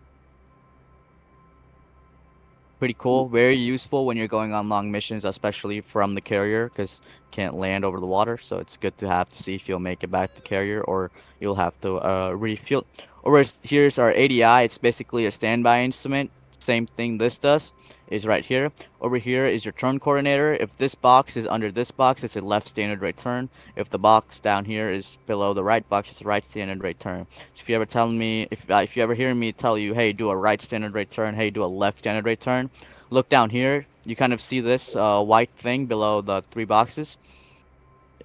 Pretty cool, very useful when you're going on long missions, especially from the carrier, because you can't land over the water. So it's good to have to see if you'll make it back to carrier or you'll have to refuel. Or here's our ADI. It's basically a standby instrument. Same thing this does is right here. Over here is your turn coordinator. If this box is under this box, it's a left standard rate turn. If the box down here is below the right box, it's a right standard rate turn. If you ever tell me, if you ever hear me tell you, hey, do a right standard rate turn, hey, do a left standard rate turn, look down here. You kind of see this white thing below the 3 boxes.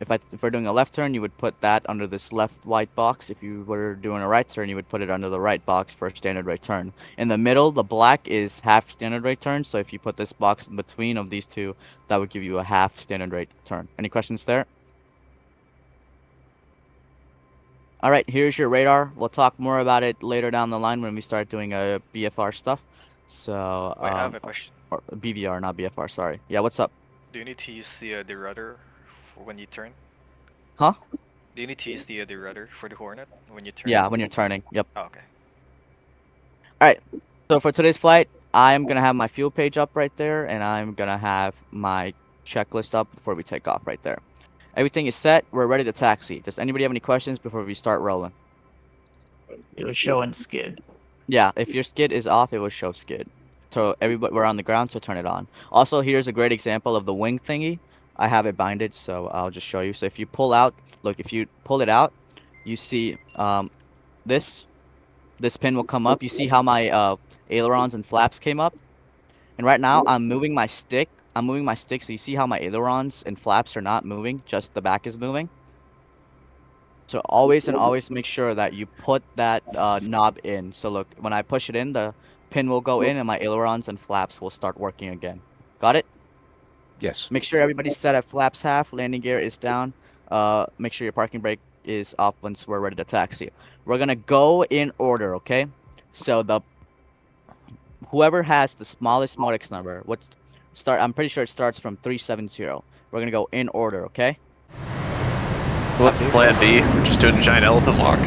If we're doing a left turn, you would put that under this left white box. If you were doing a right turn, you would put it under the right box for standard rate turn. In the middle, the black is half standard rate turn. So if you put this box in between of these two, that would give you a half standard rate turn. Any questions there? All right, here's your radar. We'll talk more about it later down the line when we start doing BFR stuff. So Wait, I have a question. or BVR, not BFR. Sorry. Yeah, what's up? Do you need to use the rudder for when you turn? Huh? Do you need to use the rudder for the Hornet when you turn? Yeah, when you're turning. Yep. Oh, okay. All right. So for today's flight, I'm gonna have my fuel page up right there, and I'm gonna have my checklist up before we take off right there. Everything is set. We're ready to taxi. Does anybody have any questions before we start rolling? It was showing skid. Yeah, if your skid is off, it will show skid. So everybody, we're on the ground, so turn it on. Also, here's a great example of the wing thingy. I have it binded, so I'll just show you. So if you pull out, look, if you pull it out, you see this pin will come up. You see how my ailerons and flaps came up? And right now, I'm moving my stick. I'm moving my stick, so you see how my ailerons and flaps are not moving, just the back is moving. So always and always make sure that you put that knob in. So look, when I push it in, the pin will go in and my ailerons and flaps will start working again. Got it? Yes. Make sure everybody's set at flaps half, landing gear is down. Make sure your parking brake is off once we're ready to taxi. We're gonna go in order, okay? So whoever has the smallest Modex number, I'm pretty sure it starts from 370. We're gonna go in order, okay? What's the plan B? We're just doing a giant elephant walk.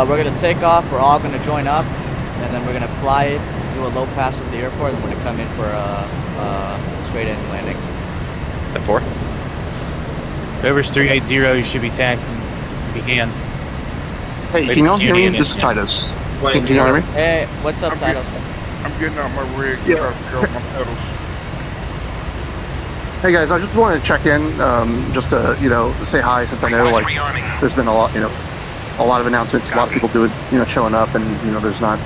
We're gonna take off. We're all gonna join up, and then we're gonna fly it, do a low pass of the airport, and we're gonna come in for a straight in landing. 10-4. Whoever's 380, you should be taxing if you can. Hey, Wait, can you all it's hear me? Union, This is yeah. Titus. Can you all hear me? Hey, what's up, I'm Titus? I'm getting out my rig to Yeah. try to figure out my pedals. Hey guys, I just wanted to check in, just to say hi, since I know like there's been a lot of announcements, a lot of people doing showing up, and there's not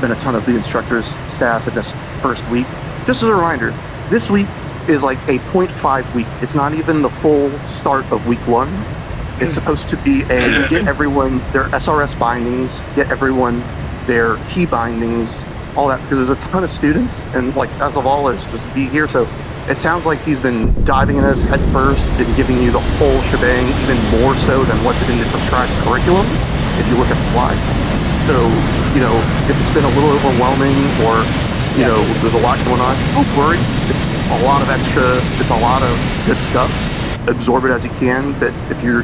been a ton of the instructors staff in this first week. Just as a reminder, this week is like a 0.5 week. It's not even the full start of week 1. It's supposed to be a get everyone their SRS bindings, get everyone their key bindings, all that, because there's a ton of students, and like as of all, there's just be here. So it sounds like he's been diving in his head first and giving you the whole shebang, even more so than what's in the prescribed curriculum, if you look at the slides. So, if it's been a little overwhelming or, there's a lot going on, don't worry. It's a lot of it's a lot of good stuff. Absorb it as you can, but if you're,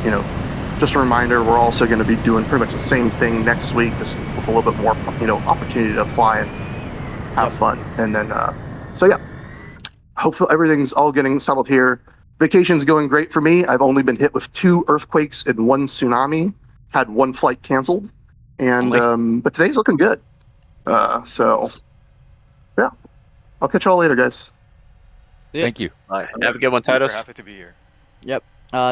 just a reminder, we're also going to be doing pretty much the same thing next week, just with a little bit more, opportunity to fly and have fun. And then, so yeah. Hopefully everything's all getting settled here. Vacation's going great for me. I've only been hit with 2 earthquakes and 1 tsunami. Had 1 flight canceled, and but today's looking good. So yeah, I'll catch y'all later, guys. Yeah. Thank you. Have a good one, We're Titus. happy to be here. Yep.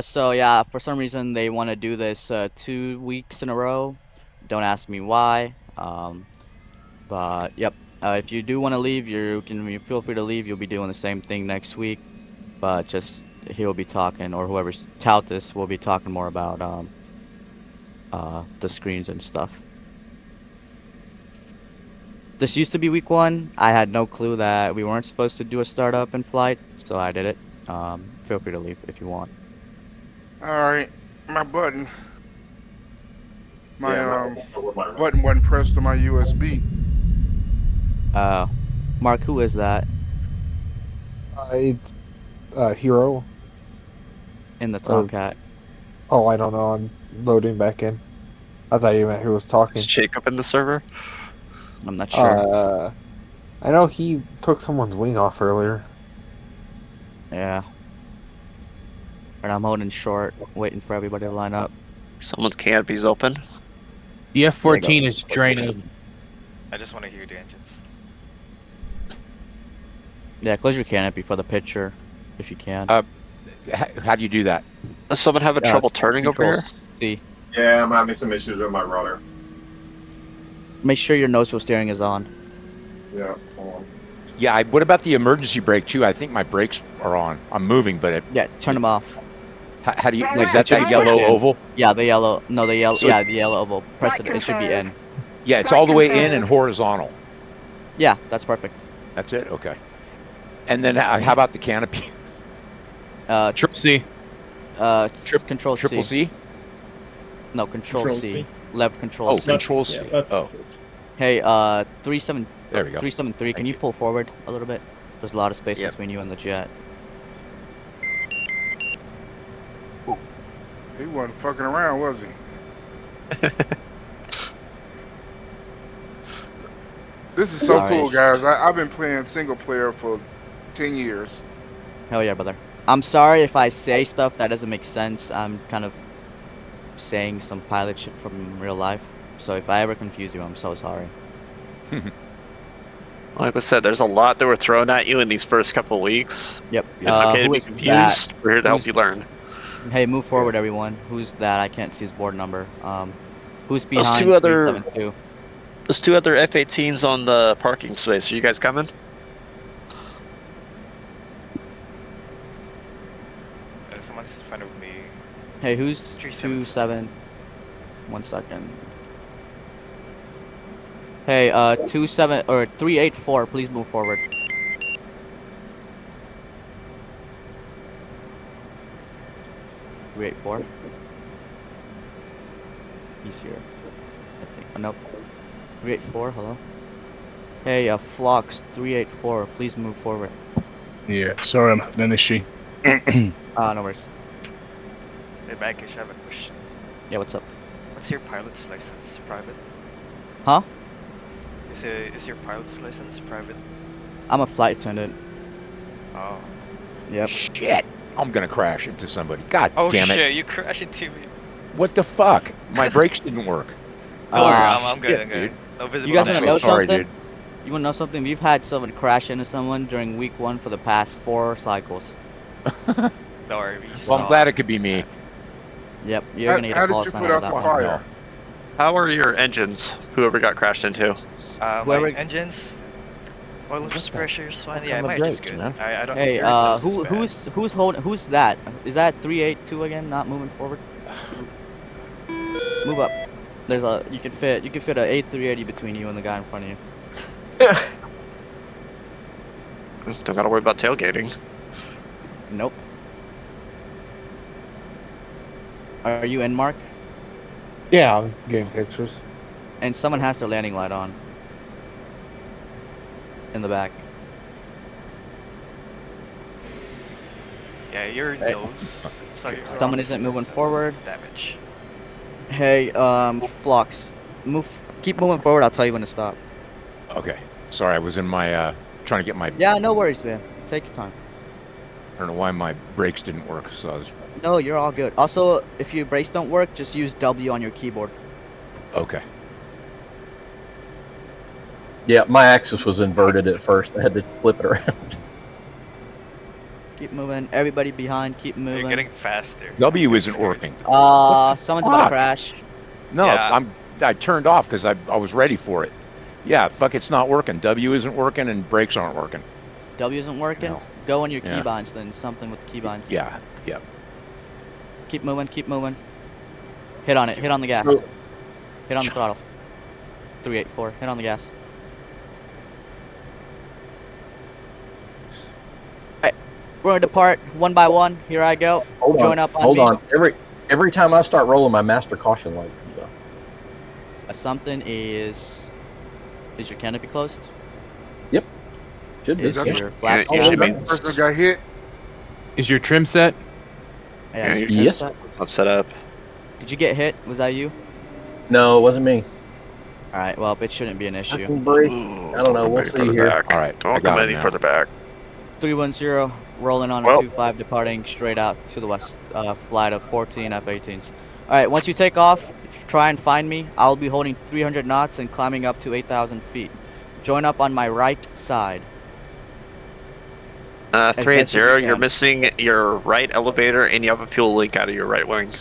So yeah, for some reason they want to do this 2 weeks in a row. Don't ask me why. But yep. If you do want to leave, you feel free to leave. You'll be doing the same thing next week, but just he'll be talking, or whoever's Tautus will be talking more about the screens and stuff. This used to be week 1. I had no clue that we weren't supposed to do a startup and flight, so I did it. Feel free to leave if you want. All right, my button. My button wasn't pressed to my USB. Mark, who is that It's Hero. in the Tomcat? Oh, I don't know. I'm loading back in. I thought you meant who was talking. Is Jacob in the server? I'm not sure. I know he took someone's wing off earlier. Yeah. And I'm holding short, waiting for everybody to line up. Someone's canopy's open. The F-14 is draining. I just want to hear the engines. Yeah, close your canopy for the picture, if you can. How do you do that? Does someone have trouble turning over here? See. Yeah, I'm having some issues with my rudder. Make sure your nose wheel steering is on. Yeah, hold on. Yeah, what about the emergency brake too? I think my brakes are on. I'm moving, but Yeah, turn them off. how do you? Is that the yellow oval? Yeah, the yellow. No, the yellow. So- yeah, the yellow oval. Press it. It should be in. Yeah, it's all the way in and horizontal. Yeah, that's perfect. That's it. Okay. And then how about the canopy? Triple C. Control Triple C. No, Control Control C. C. Left Control Oh, C. Control C. Oh, Hey, 37. there we go. 373. Can you pull forward a little bit? There's a lot of space between you and the jet. He wasn't fucking around, was he? This is so Sorry. cool, guys. I've been playing single player for 10 years. Hell yeah, brother. I'm sorry if I say stuff that doesn't make sense. I'm kind of saying some pilot shit from real life. So if I ever confuse you, I'm so sorry. Like I said, there's a lot that were thrown at you in these first couple weeks. Yep. It's okay to who be is confused. We're here to help Who's- you learn. Hey, move forward, everyone. Who's that? I can't see his board number. Who's Those behind two other- 372? There's 2 other F-18s on the parking space. Are you guys coming? Someone's in front of me. Hey, who's 377? 27? 1 second. Hey, 27 or 384, please move forward. Three 8-4. He's here. I think. Oh, nope. 384. Hello. Hey, Phlox 384. Please move forward. Yeah, sorry, I'm having an issue. No worries. Hey, Bakish, I have a question. Yeah, what's up? What's your pilot's license? Private? Huh? Is your pilot's license private? I'm a flight attendant. Oh. Yep. Shit! I'm gonna crash into somebody. God Oh damn it! shit! You crashed into me. What the fuck? My brakes didn't work. Don't worry, Ah, I'm good. shit, I'm good. dude. No visible You guys I'm wanna so know damage. sorry, something? dude. You wanna know something? We've had someone crash into someone during week 1 for the past 4 cycles. Don't worry, we Well, saw I'm glad it could be me. Yep, you're gonna get How a did call you sign put out out of the that one. fire? How are your engines? Whoever got crashed into? Whoever- My engines, oil pressure is fine. Yeah, kind my of engine's brakes, good. man? I don't. Hey, your nose is bad. who's holding? Who's that? Is that 382 again? Not moving forward. Move up. There's a you can fit a A380 between you and the guy in front of you. Don't gotta worry about tailgating. Nope. Are you in, Mark? Yeah, I'm getting pictures. And someone has their landing light on. In the back. Yeah, your Hey. nose. So your Someone wrong isn't moving source of forward. Damage. Hey, Phlox, keep moving forward. I'll tell you when to stop. Okay. Sorry, I was in my trying to get my. Yeah, no worries, man. Take your time. I don't know why my brakes didn't work, so I was. No, you're all good. Also, if your brakes don't work, just use W on your keyboard. Okay. Yeah, my axis was inverted at first. I had to flip it around. Keep moving. Everybody behind, keep moving. You're getting faster. W I'm isn't scared. working. Someone's about to fuck? crash. No, Yeah. I turned off because I was ready for it. Yeah, fuck, it's not working. W isn't working and brakes aren't working. W isn't working? No. Go on your Yeah. keybinds then. Something with the keybinds. Yeah, yeah. Keep moving, keep moving. Hit on it. Hit on the gas. So- Hit on the throttle. 384. Hit on the gas. Alright. We're gonna depart one by one. Here I go. Hold Join on. up on Hold me. on. Every time I start rolling, my master caution light comes up. Something is your canopy closed? Should be. Is Yeah. your flap Yeah, you set? should be. Person got hit. Is your trim set? Yeah, is your Yeah, trim Yes. set? Let's set up. Did you get hit? Was that you? No, it wasn't me. Alright, well, it shouldn't be an issue. Fucking brake. Ooh, I don't know. come We'll any see further here. back. All right, I Don't got come it any now. further back. 310, rolling on a Well- 25, departing straight out to the west. Flight of 14 F-18s. Alright, once you take off, try and find me. I'll be holding 300 knots and climbing up to 8,000 feet. Join up on my right side. best as 380, you you're can. missing your right elevator and you have a fuel leak out of your right wing.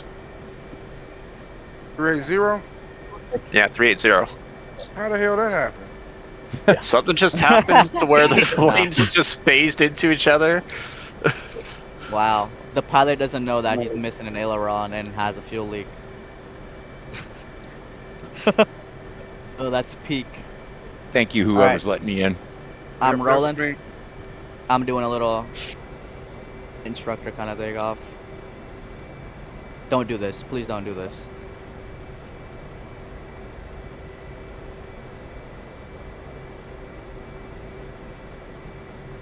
380? Yeah, 380. How the hell that happened? Something just happened to where the planes just phased into each other. Wow. The pilot doesn't know that he's missing an aileron and has a fuel leak. Oh, that's peak. Thank you, whoever's letting me in. I'm Yep, that's rolling. me. I'm doing a little instructor kind of thing off. Don't do this. Please don't do this.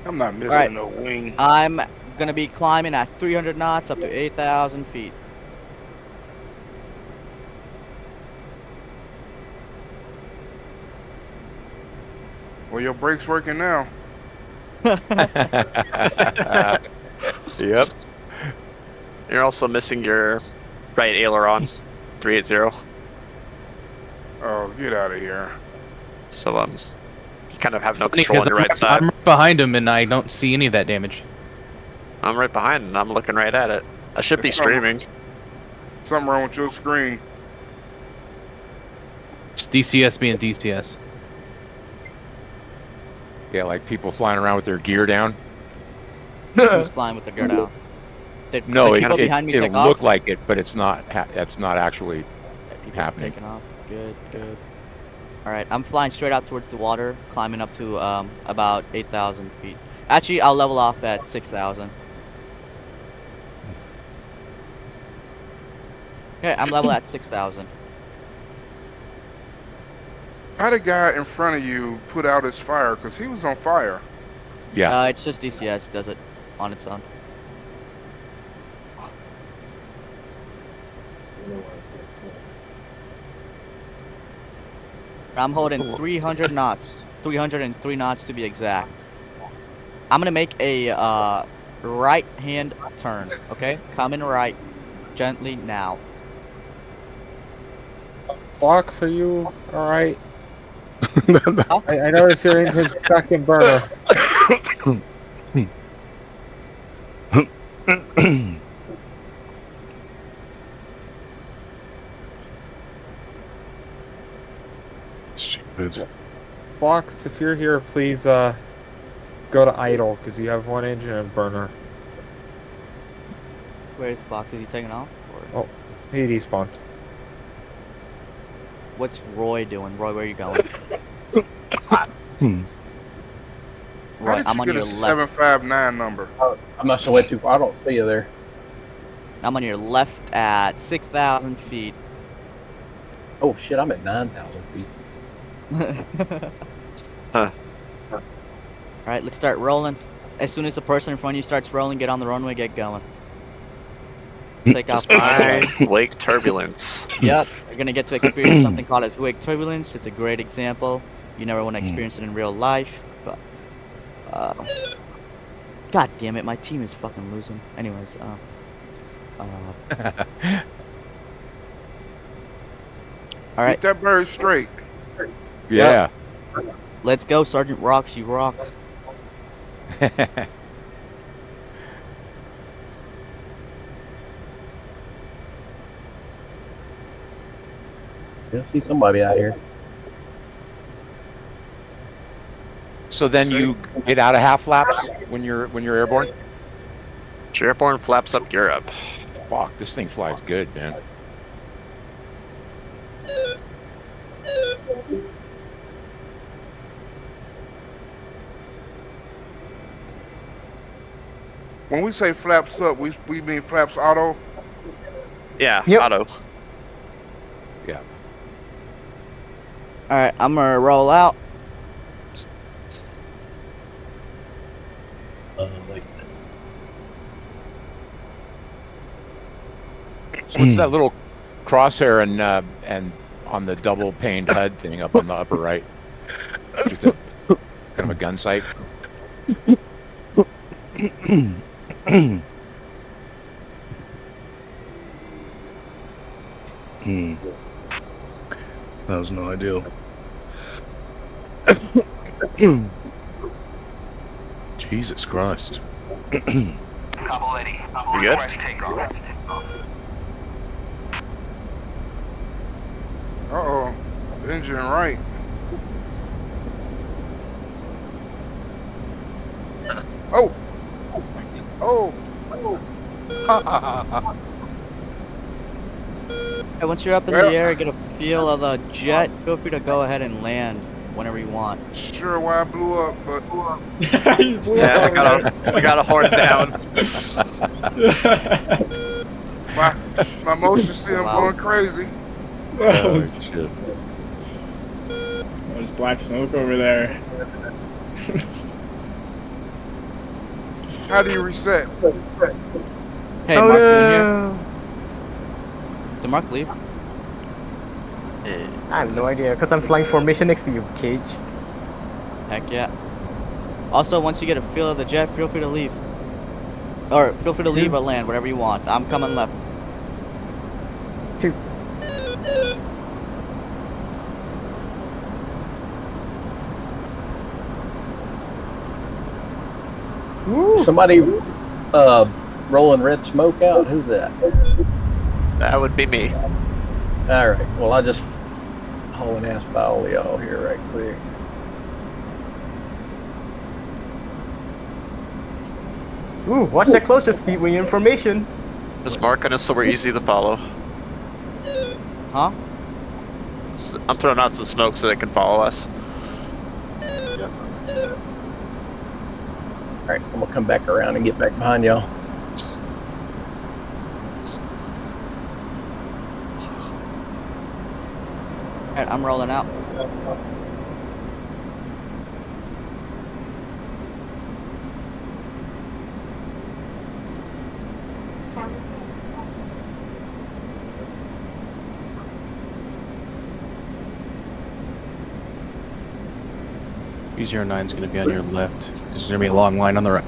I'm not missing Alright. no wing. I'm gonna be climbing at 300 knots up to 8,000 feet. Well, your brake's working now. Yep. You're also missing your right aileron, 380. Oh, get out of here. So you kind of have no Funny, control on 'cause your right side. I'm right behind him and I don't see any of that damage. I'm right behind and I'm looking right at it. I should be There's something- streaming. Something wrong with your screen. It's DCS being DCS. Yeah, like people flying around with their gear down. Who's flying with the gear down? Did No, the it, people behind me it'll take off? look like it, but it's not. It's not actually People's happening. taking off. Good, good. All right, I'm flying straight out towards the water, climbing up to about 8,000 feet. Actually, I'll level off at 6,000. Okay, I'm level at 6,000. How the guy in front of you put out his fire? Because he was on fire. Yeah. It's just DCS does it on its own. I'm holding 300 knots, 303 knots to be exact. I'm gonna make a right-hand turn. Okay, coming right, gently now. Fox, are you alright? I noticed your engine's stuck in burner. Stupid. Fox, if you're here, please go to idle because you have one engine and burner. Where's Fox? Is he taking off? Or... Oh, he despawned. What's Roy doing? Roy, where are you going? How Roy, did I'm you on get your a left. 759 number? I'm not so way too far. I don't see you there. I'm on your left at 6,000 feet. Oh shit, I'm at 9,000 feet. Huh. Alright, let's start rolling. As soon as the person in front of you starts rolling, get on the runway, get going. Take off. Just by wake turbulence. Yep, you're gonna get to experience something called as wake turbulence. It's a great example. You never want to experience it in real life, but God damn it, my team is fucking losing. Anyways, all right, Keep that bird straight. Yeah. let's go, Sergeant Rocks. You rock. I see somebody out here. So then you get out of half flaps when you're airborne. Airborne flaps up gear up. Fuck, this thing flies good, man. When we say flaps up, we mean flaps auto. Yeah, Yep. auto. Yeah. All right, I'm gonna roll out. So what's that little crosshair and on the double paned HUD thing up on the upper right? Just a kind of a gun sight. That was no ideal. Jesus Christ. You good? Uh-oh. Engine right. Oh! Oh! Hey, once you're up in Well- the air, get a feel of the jet. Feel free to go ahead and land whenever you want. Sure why I blew up, but Yeah, I got a Hornet down. my motion see I'm Wow. going crazy. Oh shit. There's black smoke over there. How do you reset? Hey, Oh, Mark, you in here? no. Did Mark leave? Eh, I have no idea, because I'm flying formation next to you, Cage. Heck yeah. Also, once you get a feel of the jet, feel free to leave. Or feel free to leave or land, whatever you want. I'm coming left. 2. Somebody rolling red smoke out. Who's that? That would be me. All right. Well, I just hauling ass by all y'all here right quick. Ooh, watch that closer speed wing information. Just marking us so we're easy to follow. Huh? I'm throwing out some smoke so they can follow us. All right, I'm gonna come back around and get back behind y'all. Alright, I'm rolling out. B09 is going to be on your left. There's going to be a long line on the right.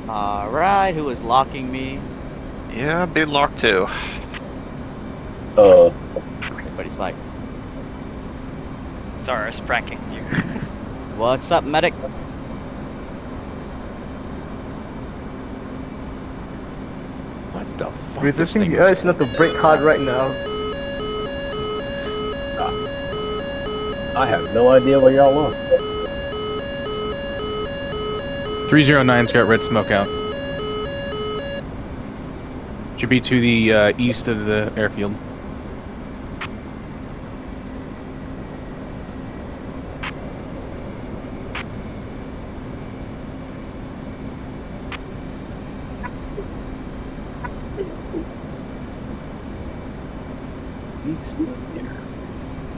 Alright, who is locking me? Yeah, being locked too. Everybody spike. Sorry, I was pranking you. What's up, medic? What the fuck? Resisting the urge not to break hard right now. I have no idea where y'all are. 309's got red smoke out. Should be to the east of the airfield.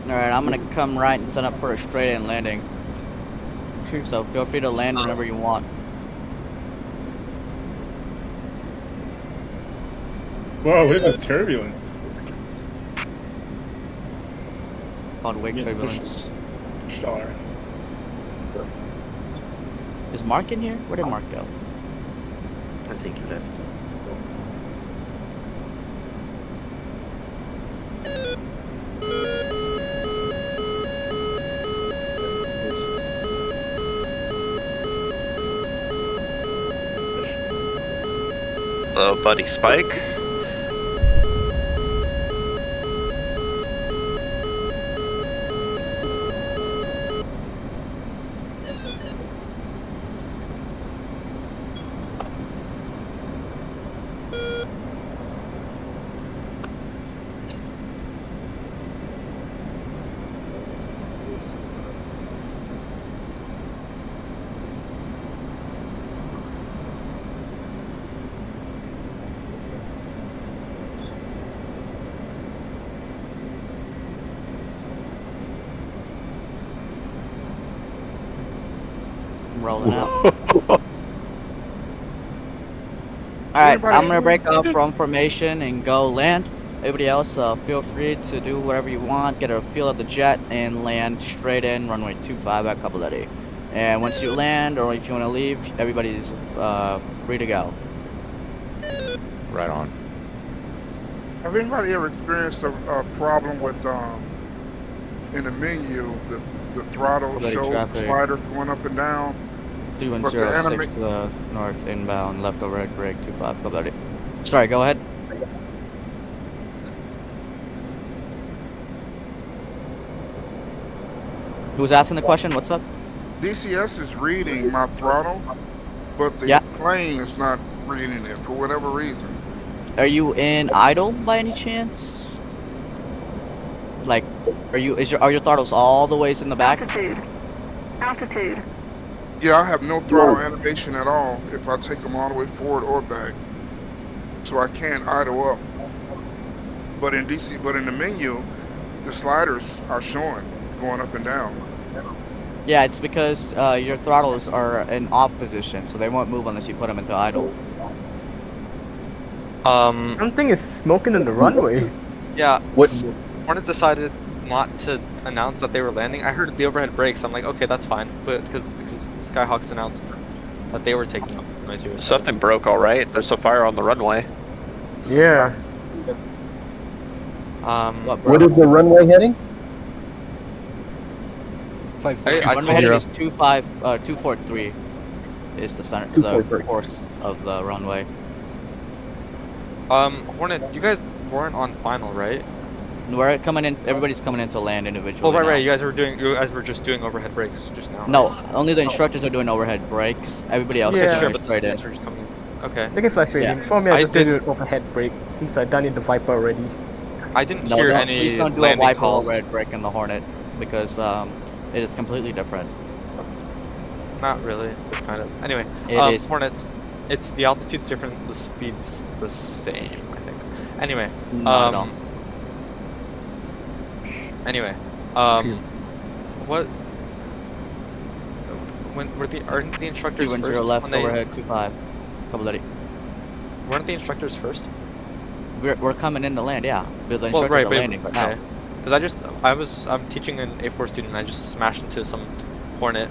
Alright, I'm gonna come right and set up for a straight-in landing. So feel free to land whenever you want. Whoa, this is turbulence. Called wake turbulence. Star. Is Mark in here? Where did Mark go? I think he left. Hello, buddy Spike. Rolling out. Alright, I'm gonna break off from formation and go land. Everybody else, feel free to do whatever you want, get a feel of the jet, and land straight in, runway 25 at Cockpit. And once you land, or if you want to leave, everybody's free to go. Right on. Have anybody ever experienced a problem with in the menu the throttle Cockpit show traffic. sliders going up and down? 2106 to the north inbound, left overhead brake 25 Cockpit. Sorry, go ahead. Who was asking the question? What's up? DCS is reading my throttle, but the plane is not reading it for whatever reason. Are you in idle by any chance? Like, are your throttles all the ways in the back? Altitude. Yeah, I have no throttle animation at all if I take them all the way forward or back. So I can't idle up. but in the menu, the sliders are showing going up and down. Yeah, it's because your throttles are in off position, so they won't move unless you put them into idle. Something is smoking in the runway. Yeah. What? Hornet decided not to announce that they were landing. I heard the overhead brakes. I'm like, okay, that's fine, but because Skyhawks announced that they were taking off. Something broke, all right. There's a fire on the runway. Yeah. What is the runway heading? Runway heading is 243 is the center, the course of the runway. Hornet, you guys weren't on final, right? We're coming in. Everybody's coming in to land individually. Oh, right. now. You guys were just doing overhead brakes just now. No, right? only the instructors are doing overhead brakes. Everybody else is Sure, going but straight the in. instructors coming. Okay. They can flash rating. For me, I just did an overhead brake since I've done it in the Viper already. I didn't hear any please don't do a landing Viper calls. overhead brake in the Hornet because it is completely different. Not really, but kind of. Anyway, It is. Hornet, it's the altitude's different, the speed's the same, I think. Anyway, Not at all. Anyway, what? Aren't the instructors first? 210 left overhead 25. Couple of it. Weren't the instructors first? We're coming in to land, yeah. But the Well, instructors right, are but landing right now. Because I'm teaching an A4 student, and I just smashed into some Hornet.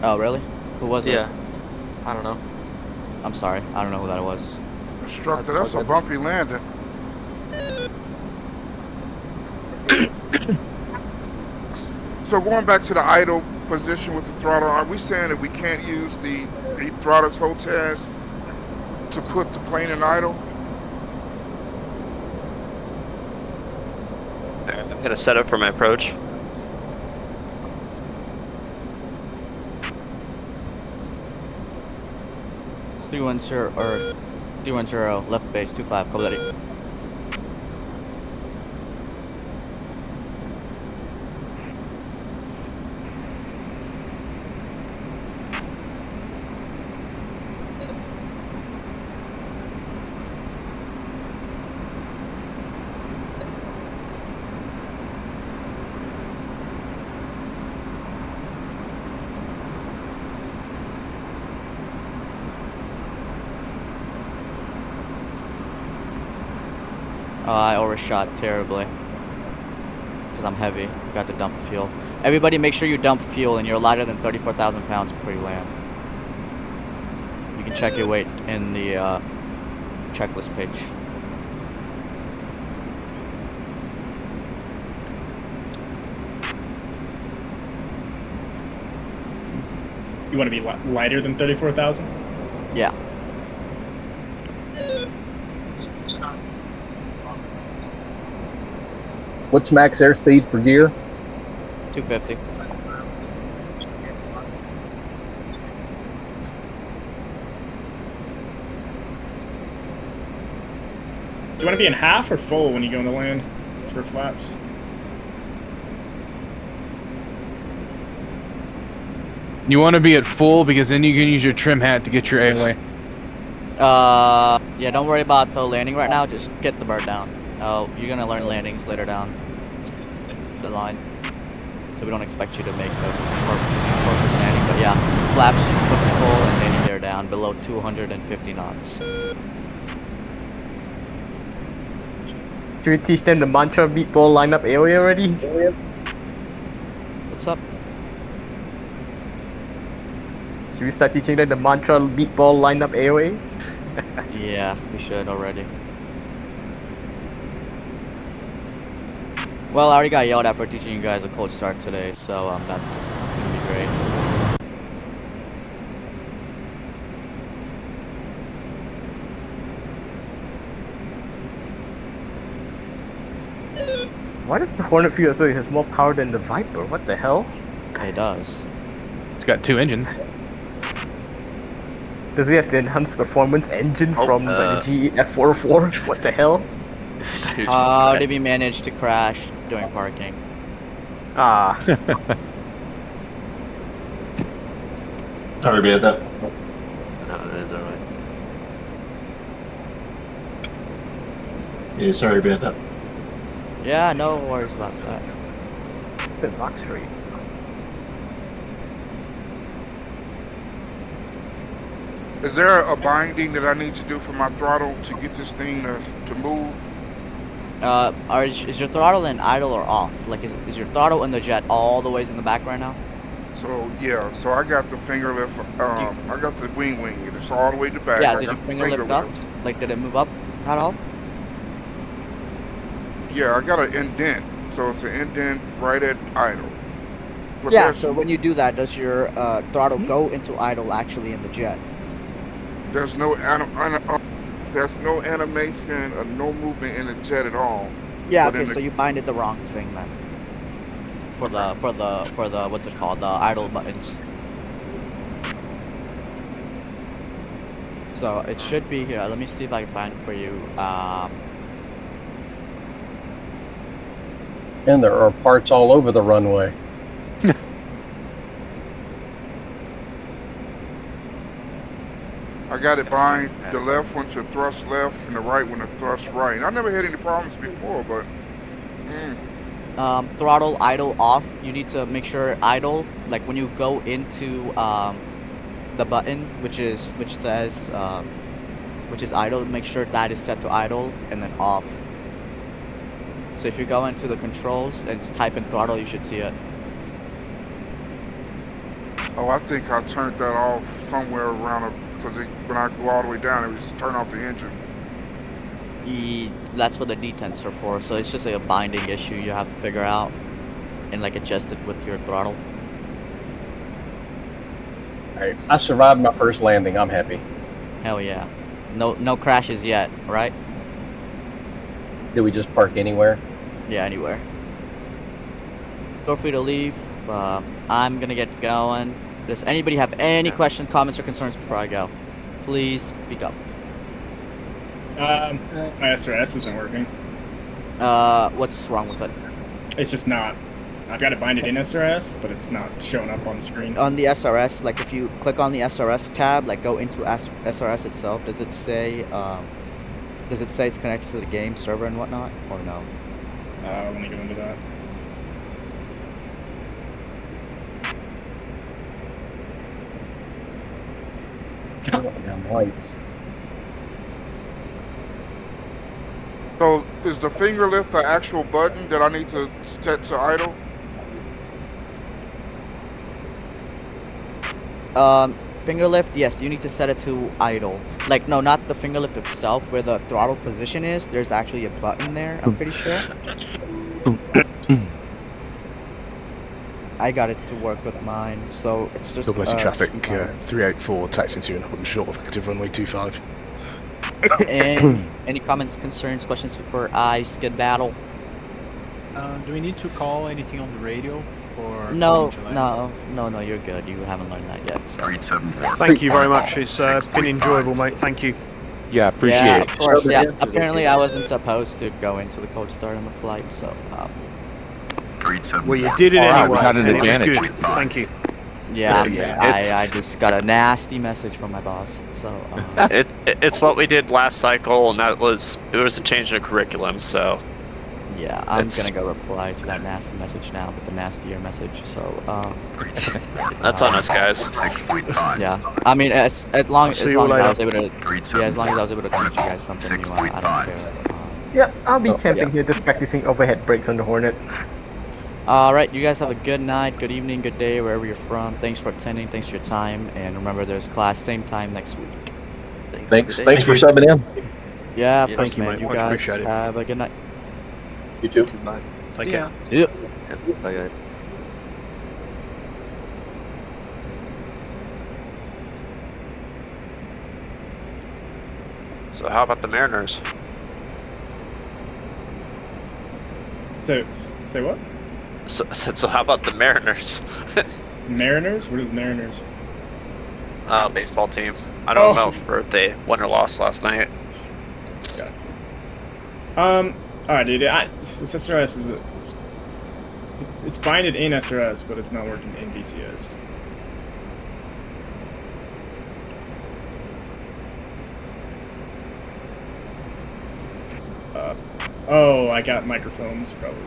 Oh, really? Who was it? Yeah. I don't know. I'm sorry. I don't know who that was. Instructor, that's a bumpy landing. So going back to the idle position with the throttle, are we saying that we can't use the throttles hold task to put the plane in idle? I'm gonna set up for my approach. $310 left base 25. Couple of it. I overshot terribly because I'm heavy. Got to dump fuel. Everybody, make sure you dump fuel and you're lighter than 34,000 pounds before you land. You can check your weight in the checklist page. You want to be lighter than 34,000? Yeah. What's max airspeed for gear? 250. Do you want to be in half or full when you go in the land for flaps? You want to be at full because then you can use your trim hat to get your A-way. Yeah, don't worry about the landing right now. Just get the bird down. You're gonna learn landings later down the line, so we don't expect you to make the perfect landing. But yeah, flaps, put the full and landing gear down below 250 knots. Should we teach them the mantra meatball lineup AOA already? What's up? Should we start teaching them the mantra meatball lineup AOA? Yeah, we should already. Well, I already got yelled at for teaching you guys a cold start today, so that's gonna be great. Why does the Hornet feel as though it has more power than the Viper? What the hell? It does. It's got 2 engines. Does it have the enhanced performance engine from the GE F404? What the hell? How did we manage to crash during parking? Ah. Sorry about that. No, that's alright. Yeah, sorry about that. Yeah, no worries about that. It's in Rock Street. Is there a binding that I need to do for my throttle to get this thing to move? Is your throttle in idle or off? Like, is your throttle in the jet all the ways in the back right now? So yeah, so I got the finger lift. I got the wing. It's all the way to the back. Yeah, I did you got the finger lift up? Like, did it move up at all? Yeah, I got an indent. So it's an indent right at idle. But Yeah, so when you do that, does your throttle Hmm? go into idle actually in the jet? there's no animation or no movement in the jet at all. Yeah, But in okay, the- so you binded the wrong thing then. For the what's it called? The idle buttons. So it should be here. Let me see if I can find it for you. And there are parts all over the runway. I got it behind the left one to thrust left and the right one to thrust right. I never had any problems before, but throttle idle off. You need to make sure idle, like when you go into the button which says which is idle, make sure that is set to idle and then off. So if you go into the controls and type in throttle, you should see it. oh, I think I turned that off somewhere around because when I go all the way down, it would just turn off the engine. That's what the detents are for. So it's just a binding issue you have to figure out and like adjust it with your throttle. Alright, I survived my first landing. I'm happy. Hell yeah. No crashes yet, right? Did we just park anywhere? Yeah, anywhere. Feel free to leave. I'm gonna get going. Does anybody have any questions, comments, or concerns before I go? Please speak up. My SRS isn't working. What's wrong with it? It's just not. I've got it binded in SRS, but it's not showing up on the screen. On the SRS, like if you click on the SRS tab, like go into SRS itself, does it say it's connected to the game server and whatnot, or no? Let me go into that. Damn lights. So is the finger lift the actual button that I need to set to idle? Finger lift, yes, you need to set it to idle. Like, no, not the finger lift itself, where the throttle position is. There's actually a button there, I'm pretty sure. I got it to work with mine, so it's just. Double traffic, 384, taxiing to and short of active runway 25. Any comments, concerns, questions before I skedaddle? Do we need to call anything on the radio for? No, you're good. You haven't learned that yet. So. Thank you very much. It's been enjoyable, mate. Thank you. Yeah, appreciate it. Of course, yeah. Apparently, I wasn't supposed to go into the cold start on the flight, so. Well, you did it anyway, got an and it was advantage. good. Thank you. Yeah, I just got a nasty message from my boss. So. It's what we did last cycle, and it was a change in the curriculum. So. Yeah, I'm gonna go reply to that nasty message now with the nastier message. So. That's on us, guys. Yeah, I mean, as long as I was able to, teach you guys something new, I don't care. Yeah, I'll be camping here just practicing overhead brakes on the Hornet. Alright, you guys have a good night, good evening, good day, wherever you're from. Thanks for attending, thanks for your time, and remember there's class same time next week. Thanks for subbing in. Yeah, Thank thanks, you, man. mate. You Much guys appreciated. have a good night. You too. Take care. See ya. Bye, guys. So how about the Mariners? So, say what? So how about the Mariners? Mariners? What are the Mariners? Baseball team. I don't know if they won or lost last night. Gotcha. Alright, dude. This SRS is it's binded in SRS, but it's not working in DCS. Oh, I got microphones, probably.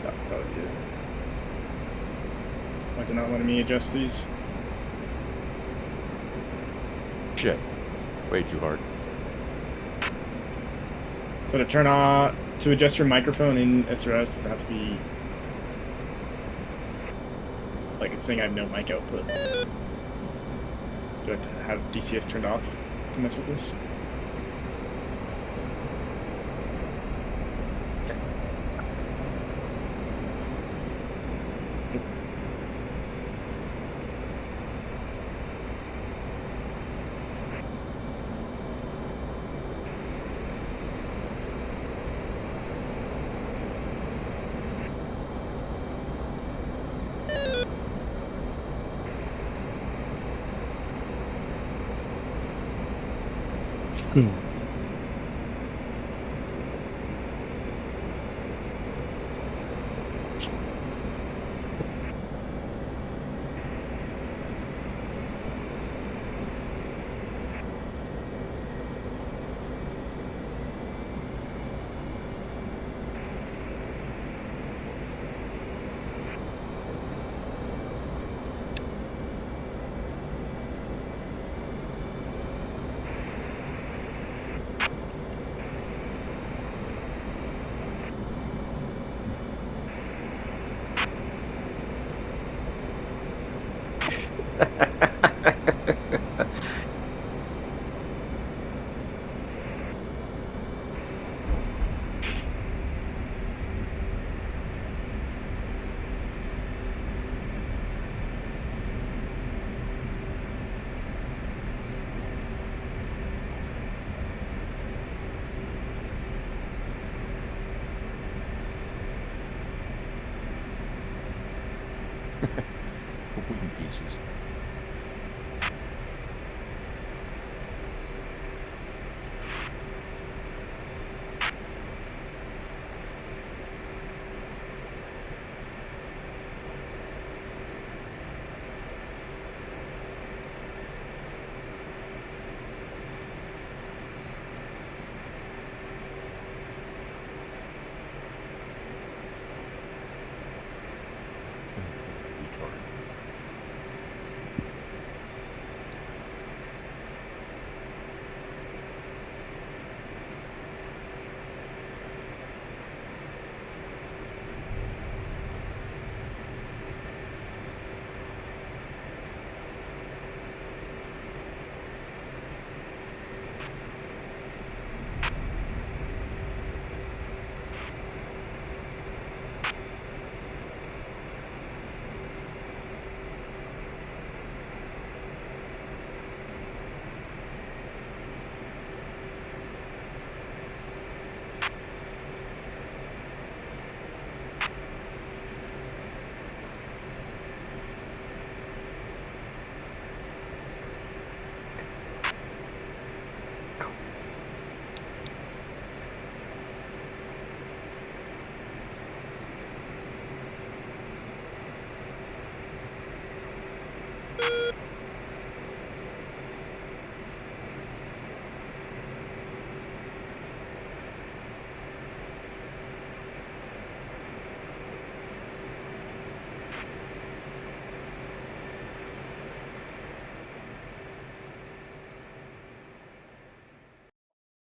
That's probably it. Why is it not letting me adjust these? Shit. Way too hard. So to turn on, to adjust your microphone in SRS, does it have to be, like it's saying I have no mic output. Do I have to have DCS turned off to mess with this? Complete in pieces.